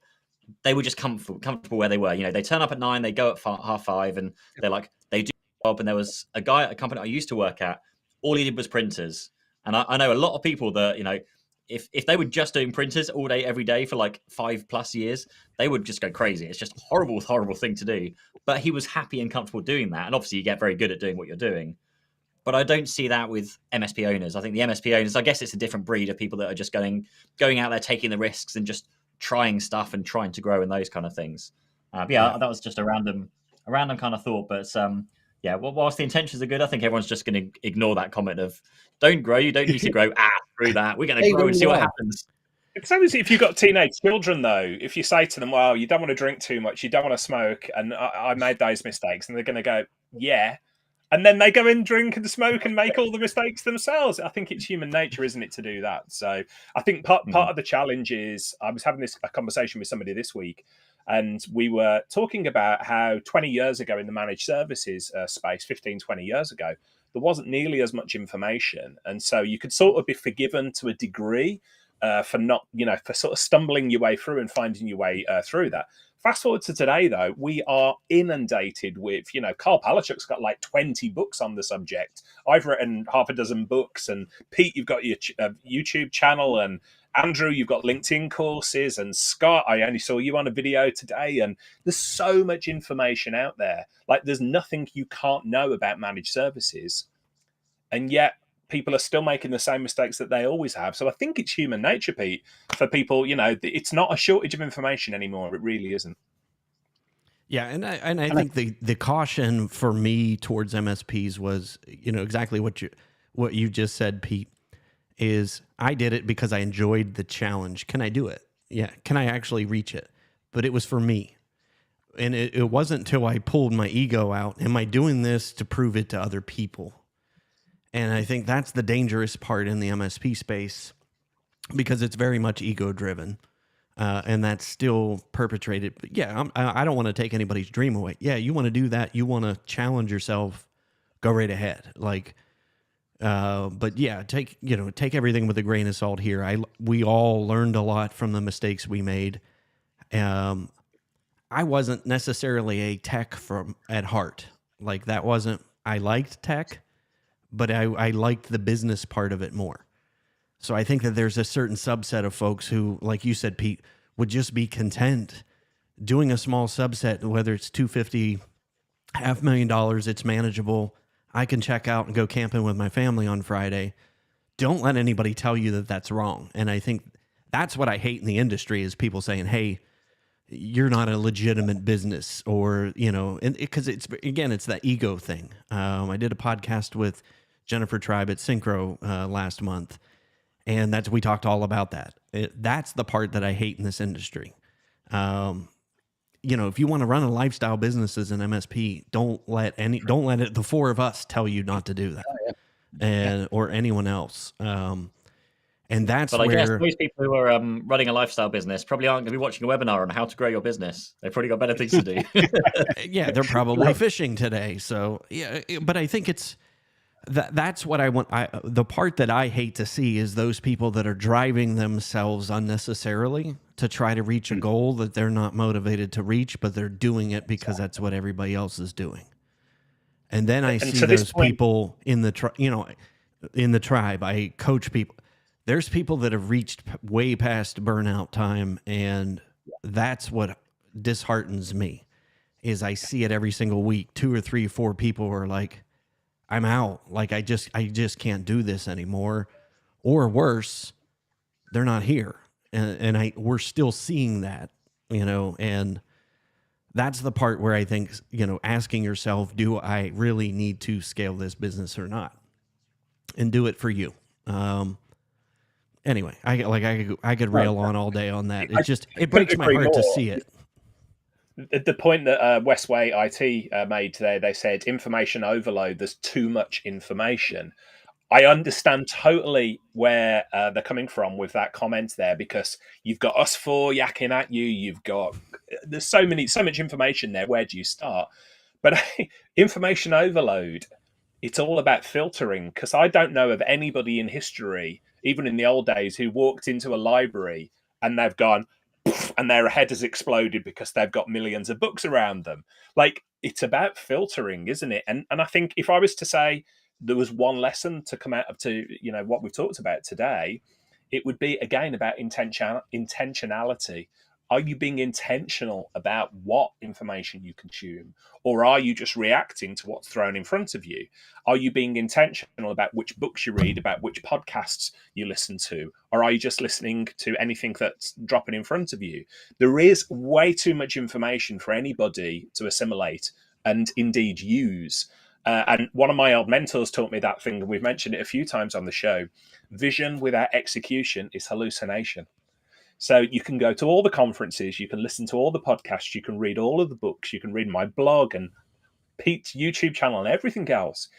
they were just comfortable where they were. They turn up at 9, they go at 5:30, and they're like, they do the job. And there was a guy at a company I used to work at. All he did was printers, and I know a lot of people that if they were just doing printers all day every day for like 5+ years, they would just go crazy. It's just a horrible thing to do. But he was happy and comfortable doing that, and obviously you get very good at doing what you're doing. But I don't see that with MSP owners. I think the MSP owners, I guess it's a different breed of people that are just going out there, taking the risks and just trying stuff and trying to grow and those kind of things. That was just a random kind of thought. But whilst the intentions are good, I think everyone's just going to ignore that comment of don't grow, you don't need to grow. Screw that. We're going to grow and see what happens. It's obviously if you've got teenage children, though, if you say to them, well, you don't want to drink too much, you don't want to smoke, and I made those mistakes, and they're going to go, yeah. And then they go and drink and smoke and make all the mistakes themselves. I think it's human nature, isn't it, to do that? So I think part of the challenge is, I was having a conversation with somebody this week, and we were talking about how 20 years ago in the managed services space, 15, 20 years ago, there wasn't nearly as much information. And so you could sort of be forgiven to a degree for not, for sort of stumbling your way through and finding your way through that. Fast forward to today, though, we are inundated with, Carl Palachuk's got like 20 books on the subject. I've written half a dozen books, and Pete, you've got your YouTube channel, and Andrew, you've got LinkedIn courses, and Scott, I only saw you on a video today, and there's so much information out there. Like, there's nothing you can't know about managed services, and yet people are still making the same mistakes that they always have. So I think it's human nature, Pete, for people, it's not a shortage of information anymore. It really isn't. Yeah, and I think the caution for me towards MSPs was, exactly what you just said, Pete, is I did it because I enjoyed the challenge. Can I do it? Yeah. Can I actually reach it? But it was for me. And it wasn't until I pulled my ego out. Am I doing this to prove it to other people? And I think that's the dangerous part in the MSP space, because it's very much ego driven. And that's still perpetrated. But yeah, I don't want to take anybody's dream away. Yeah, you want to do that. You want to challenge yourself. Go right ahead. But yeah, take everything with a grain of salt here. We all learned a lot from the mistakes we made. I wasn't necessarily a tech at heart. I liked tech, but I liked the business part of it more. So I think that there's a certain subset of folks who, like you said, Pete, would just be content doing a small subset, whether it's $250,000, $500,000, it's manageable. I can check out and go camping with my family on Friday. Don't let anybody tell you that that's wrong. And I think that's what I hate in the industry is people saying, hey, you're not a legitimate business, or, because it's that ego thing. I did a podcast with Jennifer Tribe at Synchro last month, and we talked all about that. That's the part that I hate in this industry. If you want to run a lifestyle business as an MSP, don't let the four of us tell you not to do that, or anyone else. And that's but where I guess most people who are running a lifestyle business probably aren't going to be watching a webinar on how to grow your business. They've probably got better things to do. Yeah, they're probably fishing today. So yeah, but I think that's what I want. The part that I hate to see is those people that are driving themselves unnecessarily to try to reach a goal that they're not motivated to reach, but they're doing it because that's what everybody else is doing. And then I see those people in the in the tribe, I coach people. There's people that have reached way past burnout time, and that's what disheartens me. Is I see it every single week. 2 or 3 or 4 people are like, "I'm out. Like I just can't do this anymore," or worse, they're not here, and we're still seeing that, and that's the part where I think, asking yourself, do I really need to scale this business or not, and do it for you. Anyway, I could rail on all day on that. It breaks my heart to see it. The point that Westway IT made today, they said information overload. There's too much information. I understand totally where they're coming from with that comment there, because you've got us 4 yakking at you. There's so much information there. Where do you start? But information overload, it's all about filtering, because I don't know of anybody in history, even in the old days, who walked into a library and they've gone, and their head has exploded because they've got millions of books around them. Like, it's about filtering, isn't it? And I think if I was to say there was one lesson to come out of what we've talked about today, it would be again about intentionality. Are you being intentional about what information you consume, or are you just reacting to what's thrown in front of you? Are you being intentional about which books you read, about which podcasts you listen to, or are you just listening to anything that's dropping in front of you? There is way too much information for anybody to assimilate and indeed use. And one of my old mentors taught me that thing, and we've mentioned it a few times on the show. Vision without execution is hallucination. So you can go to all the conferences, you can listen to all the podcasts, you can read all of the books, you can read my blog and Pete's YouTube channel and everything else.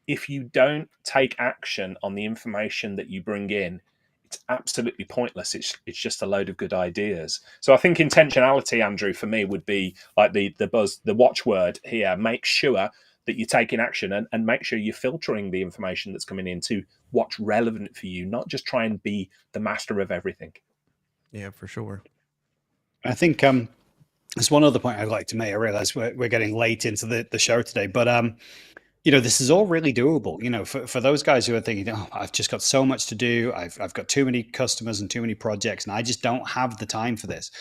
If you don't take action on the information that you bring in, it's absolutely pointless. It's just a load of good ideas. So I think intentionality, Andrew, for me would be like the watchword here. Make sure that you're taking action, and make sure you're filtering the information that's coming in to what's relevant for you, not just try and be the master of everything. Yeah, for sure. I think there's one other point I'd like to make. I realize we're getting late into the show today, but this is all really doable. For those guys who are thinking, oh, I've just got so much to do. I've got too many customers and too many projects, and I just don't have the time for this.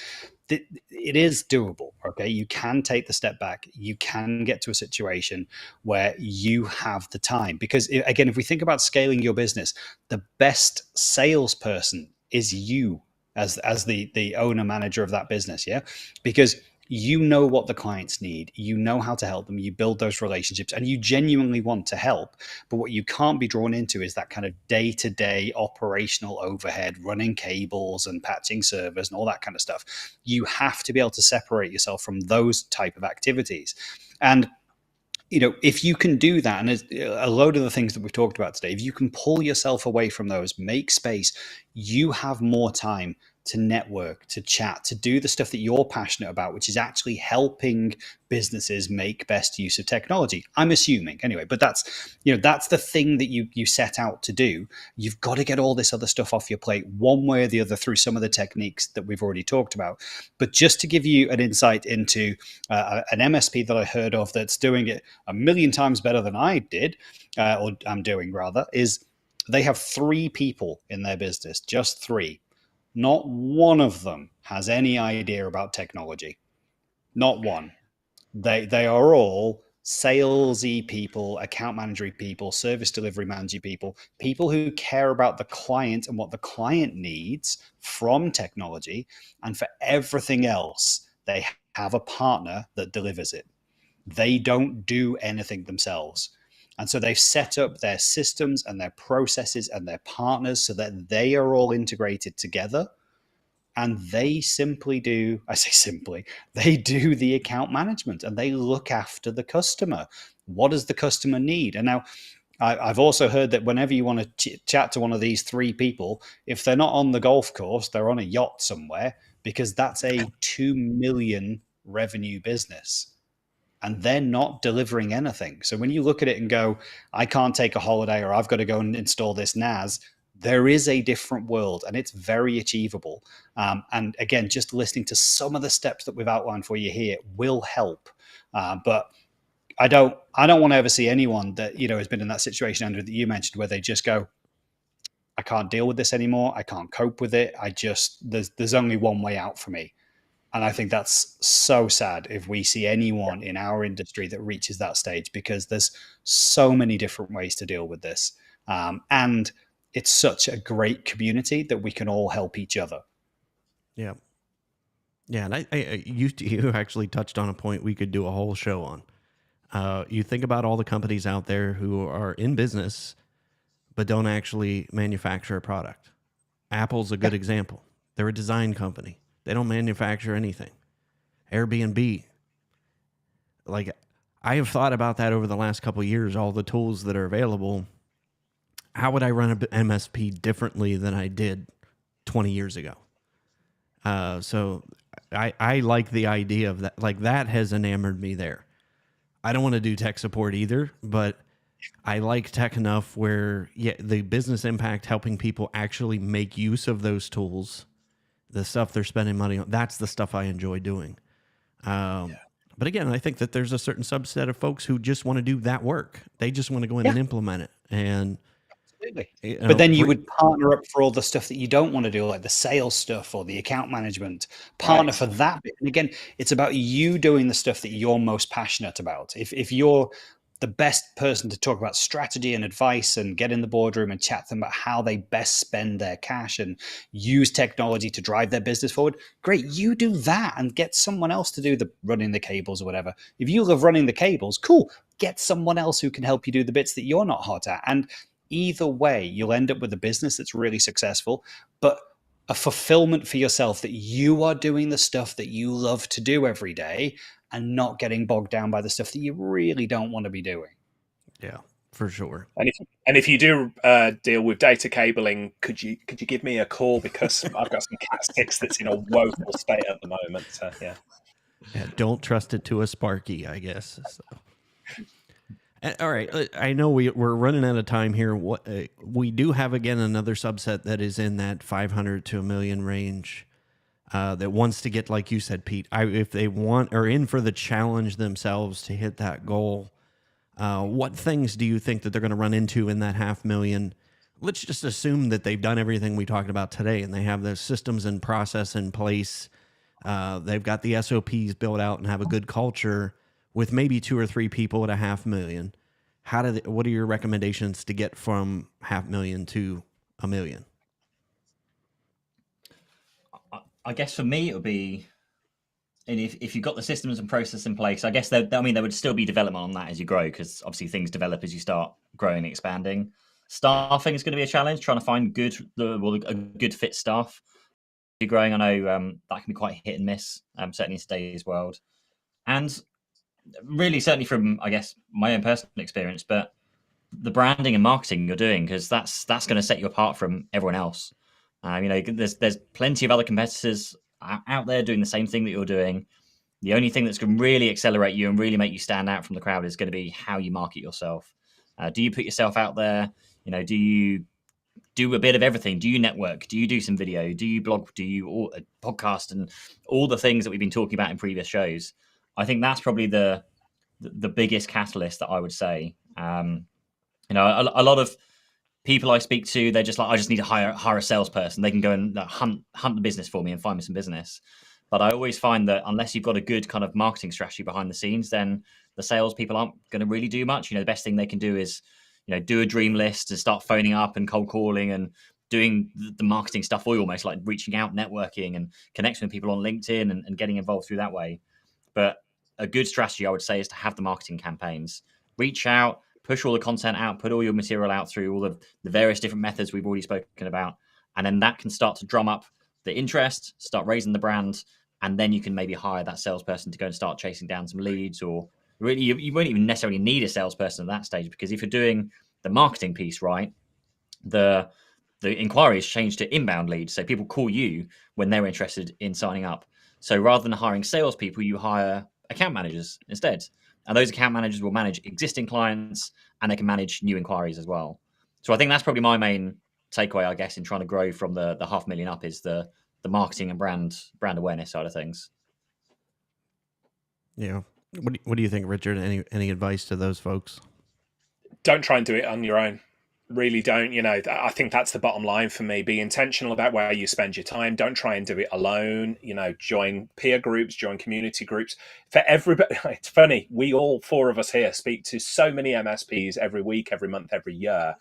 It is doable. Okay, you can take the step back. You can get to a situation where you have the time, because again, if we think about scaling your business, the best salesperson is you as the owner manager of that business. Yeah, because you know what the clients need, you know how to help them, you build those relationships, and you genuinely want to help. But what you can't be drawn into is that kind of day-to-day operational overhead, running cables and patching servers and all that kind of stuff. You have to be able to separate yourself from those type of activities. And if you can do that, and a load of the things that we've talked about today, if you can pull yourself away from those, make space, you have more time to network, to chat, to do the stuff that you're passionate about, which is actually helping businesses make best use of technology. I'm assuming anyway, but that's the thing that you set out to do. You've got to get all this other stuff off your plate one way or the other through some of the techniques that we've already talked about. But just to give you an insight into an MSP that I heard of that's doing it 1,000,000 times better than I did, or I'm doing rather, is they have 3 people in their business, just 3. Not one of them has any idea about technology. Not one. They are all salesy people, account managery people, service delivery manager people who care about the client and what the client needs from technology. And for everything else, they have a partner that delivers it. They don't do anything themselves. And so they've set up their systems and their processes and their partners so that they are all integrated together. And they simply do, I say simply, they do the account management and they look after the customer. What does the customer need? And now I've also heard that whenever you want to chat to one of these 3 people, if they're not on the golf course, they're on a yacht somewhere, because that's a 2 million revenue business. And they're not delivering anything. So when you look at it and go, I can't take a holiday, or I've got to go and install this NAS, there is a different world, and it's very achievable. And again, just listening to some of the steps that we've outlined for you here will help. But I don't want to ever see anyone that, you know, has been in that situation, Andrew, that you mentioned, where they just go, I can't deal with this anymore. I can't cope with it. There's only one way out for me. And I think that's so sad if we see anyone in our industry that reaches that stage, because there's so many different ways to deal with this. And it's such a great community that we can all help each other. Yeah. Yeah. And you actually touched on a point we could do a whole show on. You think about all the companies out there who are in business, but don't actually manufacture a product. Apple's a good example. They're a design company. They don't manufacture anything. Airbnb. Like, I have thought about that over the last couple of years, all the tools that are available. How would I run an MSP differently than I did 20 years ago? So I like the idea of that. Like, that has enamored me there. I don't want to do tech support either, but I like tech enough where, yeah, the business impact, helping people actually make use of those tools, the stuff they're spending money on, that's the stuff I enjoy doing. But again, I think that there's a certain subset of folks who just want to do that work. They just want to go in and implement it. And Absolutely. you know, But then you would partner up for all the stuff that you don't want to do, like the sales stuff or the account management. Partner for that bit. And again, it's about you doing the stuff that you're most passionate about. If you're the best person to talk about strategy and advice and get in the boardroom and chat to them about how they best spend their cash and use technology to drive their business forward, great, you do that and get someone else to do the running the cables or whatever. If you love running the cables, cool, get someone else who can help you do the bits that you're not hot at. And either way, you'll end up with a business that's really successful, but a fulfillment for yourself that you are doing the stuff that you love to do every day and not getting bogged down by the stuff that you really don't want to be doing. Yeah, for sure. And if you do deal with data cabling, could you give me a call, because I've got some Cat 6 that's in a woeful state at the moment. Yeah, don't trust it to a Sparky, I guess. So. All right, I know we're running out of time here. What we do have, again, another subset that is in that 500 to $1 million range, that wants to get, like you said, Pete, if they want or in for the challenge themselves to hit that goal. What things do you think that they're going to run into in that 500,000? Let's just assume that they've done everything we talked about today and they have the systems and process in place. They've got the SOPs built out and have a good culture with maybe 2 or 3 people at a 500,000. What are your recommendations to get from 500,000 to $1 million? I guess for me, it would be, and if you've got the systems and process in place, I guess there would still be development on that as you grow, because obviously things develop as you start growing and expanding. Staffing is going to be a challenge, trying to find a good fit staff. You're growing, I know that can be quite hit and miss, certainly in today's world. And really, certainly from, I guess, my own personal experience, but the branding and marketing you're doing, because that's going to set you apart from everyone else. There's plenty of other competitors out there doing the same thing that you're doing. The only thing that's going to really accelerate you and really make you stand out from the crowd is going to be how you market yourself. Do you put yourself out there? Do you do a bit of everything? Do you network? Do you do some video? Do you blog? Do you podcast? And all the things that we've been talking about in previous shows. I think that's probably the biggest catalyst that I would say. A lot of people I speak to, they're just like, I just need to hire a salesperson. They can go and hunt the business for me and find me some business. But I always find that unless you've got a good kind of marketing strategy behind the scenes, then the salespeople aren't going to really do much. The best thing they can do is, do a dream list and start phoning up and cold calling and doing the marketing stuff for you, almost like reaching out, networking and connecting with people on LinkedIn and getting involved through that way. But a good strategy, I would say, is to have the marketing campaigns. Reach out, push all the content out, put all your material out through all the various different methods we've already spoken about. And then that can start to drum up the interest, start raising the brand. And then you can maybe hire that salesperson to go and start chasing down some leads. Or really, you won't even necessarily need a salesperson at that stage, because if you're doing the marketing piece right, the inquiries change to inbound leads. So people call you when they're interested in signing up. So rather than hiring salespeople, you hire account managers instead. And those account managers will manage existing clients and they can manage new inquiries as well. So I think that's probably my main takeaway, I guess, in trying to grow from the 500,000 up, is the marketing and brand awareness side of things. Yeah. What do you think, Richard? Any advice to those folks? Don't try and do it on your own. Really don't. I think that's the bottom line for me. Be intentional about where you spend your time. Don't try and do it alone. Join peer groups, join community groups. For everybody, it's funny. We all four of us here speak to so many MSPs every week, every month, every year.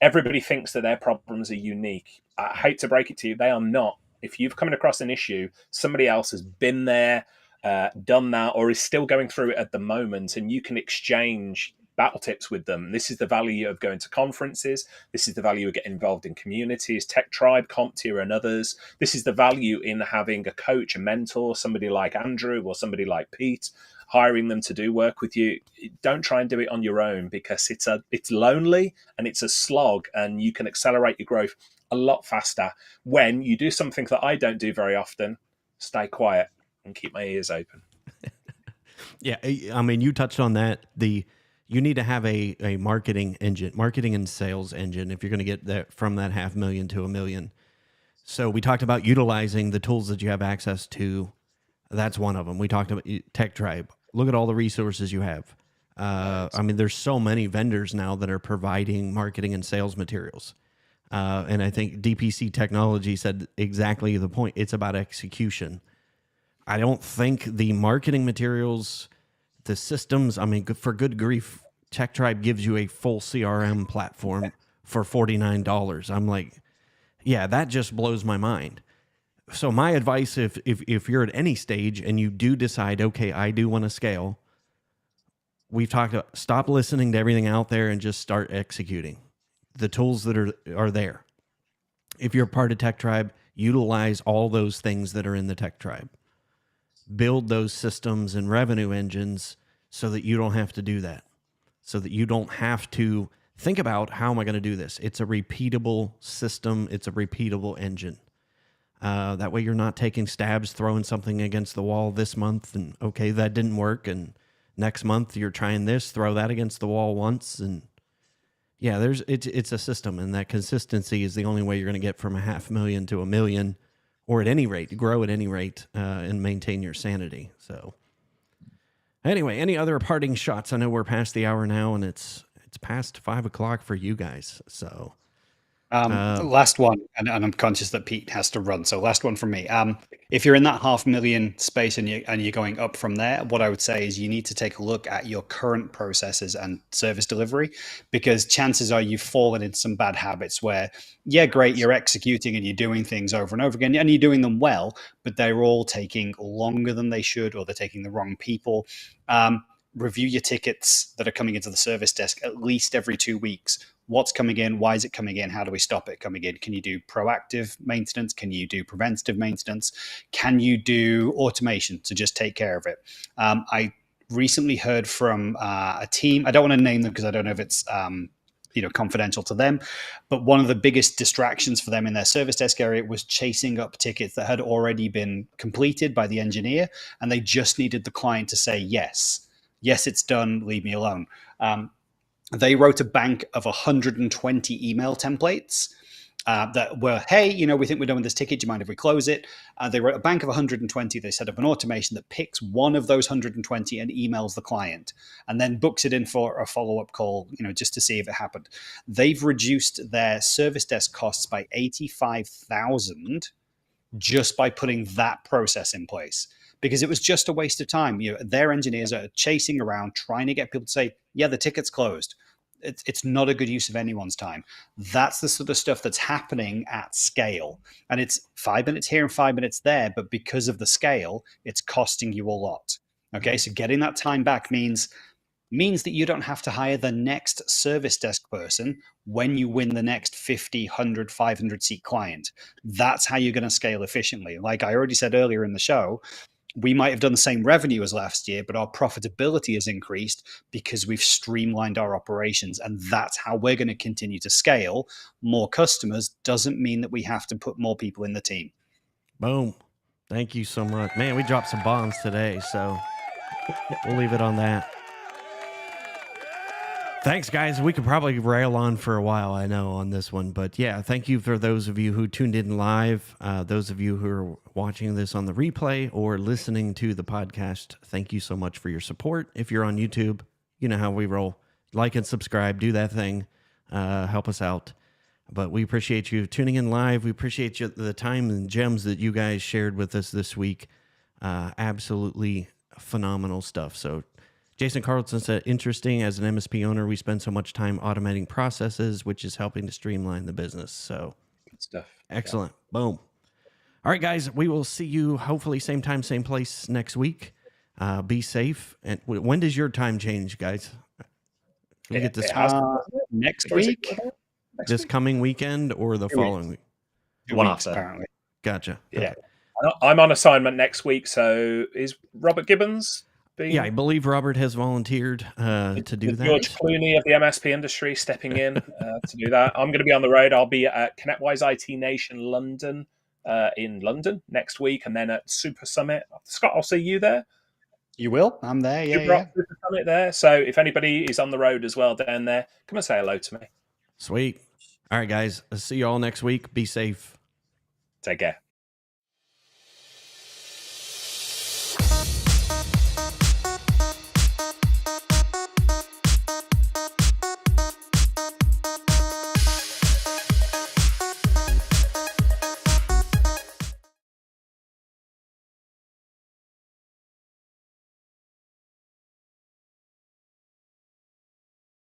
Everybody thinks that their problems are unique. I hate to break it to you, they are not. If you've come across an issue, somebody else has been there, done that, or is still going through it at the moment, and you can exchange battle tips with them. This is the value of going to conferences. This is the value of getting involved in communities, Tech Tribe, CompTIA, and others. This is the value in having a coach, a mentor, somebody like Andrew or somebody like Pete, hiring them to do work with you. Don't try and do it on your own, because it's lonely and it's a slog, and you can accelerate your growth a lot faster when you do something that I don't do very often: stay quiet and keep my ears open. Yeah, I mean, you touched on that. You need to have a marketing engine, marketing and sales engine, if you're going to get that from that 500,000 to $1 million. So we talked about utilizing the tools that you have access to. That's one of them. We talked about Tech Tribe. Look at all the resources you have. I mean, there's so many vendors now that are providing marketing and sales materials. And I think DPC Technology said exactly the point. It's about execution. I don't think the marketing materials, the systems, I mean, for good grief, Tech Tribe gives you a full CRM platform for $49. I'm like, yeah, that just blows my mind. So my advice, if you're at any stage and you do decide, okay, I do want to scale, we've talked about, stop listening to everything out there and just start executing. The tools that are there. If you're part of Tech Tribe, utilize all those things that are in the Tech Tribe. Build those systems and revenue engines so that you don't have to do that. So that you don't have to think about, how am I going to do this? It's a repeatable system. It's a repeatable engine. That way you're not taking stabs, throwing something against the wall this month, and okay, that didn't work, and next month you're trying this, throw that against the wall once, and yeah, it's a system, and that consistency is the only way you're going to get from 500,000 to $1 million, or at any rate, grow at any rate, and maintain your sanity. So anyway, any other parting shots? I know we're past the hour now, and it's past 5 o'clock for you guys, so. Last one, and I'm conscious that Pete has to run. So last one from me. If you're in that 500,000 space and you're going up from there, what I would say is you need to take a look at your current processes and service delivery, because chances are you've fallen into some bad habits where, yeah, great, you're executing and you're doing things over and over again and you're doing them well, but they're all taking longer than they should, or they're taking the wrong people. Review your tickets that are coming into the service desk at least every 2 weeks. What's coming in? Why is it coming in? How do we stop it coming in? Can you do proactive maintenance? Can you do preventative maintenance? Can you do automation to just take care of it? I recently heard from a team. I don't want to name them because I don't know if it's confidential to them, but one of the biggest distractions for them in their service desk area was chasing up tickets that had already been completed by the engineer, and they just needed the client to say yes, it's done, leave me alone. They wrote a bank of 120 email templates that were, hey, we think we're done with this ticket. Do you mind if we close it? They wrote a bank of 120. They set up an automation that picks one of those 120 and emails the client, and then books it in for a follow-up call, just to see if it happened. They've reduced their service desk costs by $85,000 just by putting that process in place, because it was just a waste of time. Their engineers are chasing around trying to get people to say, yeah, the ticket's closed. It's not a good use of anyone's time. That's the sort of stuff that's happening at scale. And it's 5 minutes here and 5 minutes there, but because of the scale, it's costing you a lot. Okay, so getting that time back means that you don't have to hire the next service desk person when you win the next 50, 100, 500 seat client. That's how you're going to scale efficiently. Like I already said earlier in the show, we might have done the same revenue as last year, but our profitability has increased because we've streamlined our operations. And that's how we're going to continue to scale. More customers doesn't mean that we have to put more people in the team. Boom. Thank you so much. Man, we dropped some bombs today, so we'll leave it on that. Thanks, guys. We could probably rail on for a while, I know, on this one. But yeah, thank you for those of you who tuned in live. Those of you who are watching this on the replay or listening to the podcast, thank you so much for your support. If you're on YouTube, you know how we roll. Like and subscribe. Do that thing. Help us out. But we appreciate you tuning in live. We appreciate the time and gems that you guys shared with us this week. Absolutely phenomenal stuff. So Jason Carlson said, interesting. As an MSP owner, we spend so much time automating processes, which is helping to streamline the business. So Good stuff. excellent. Yeah. Boom. All right, guys, we will see you hopefully same time, same place next week. Be safe. And when does your time change, guys? Can we get this next week? This coming weekend or the following week? One after. Apparently. Gotcha. Yeah. Okay. I'm on assignment next week, so is Robert Gibbons? Yeah, I believe Robert has volunteered to do that. George Clooney of the MSP industry stepping in to do that. I'm going to be on the road. I'll be at ConnectWise IT Nation London in London next week, and then at Super Summit. Scott, I'll see you there. You will? I'm there. Yeah. Super Summit there. So if anybody is on the road as well down there, come and say hello to me. Sweet. All right, guys. I'll see you all next week. Be safe. Take care.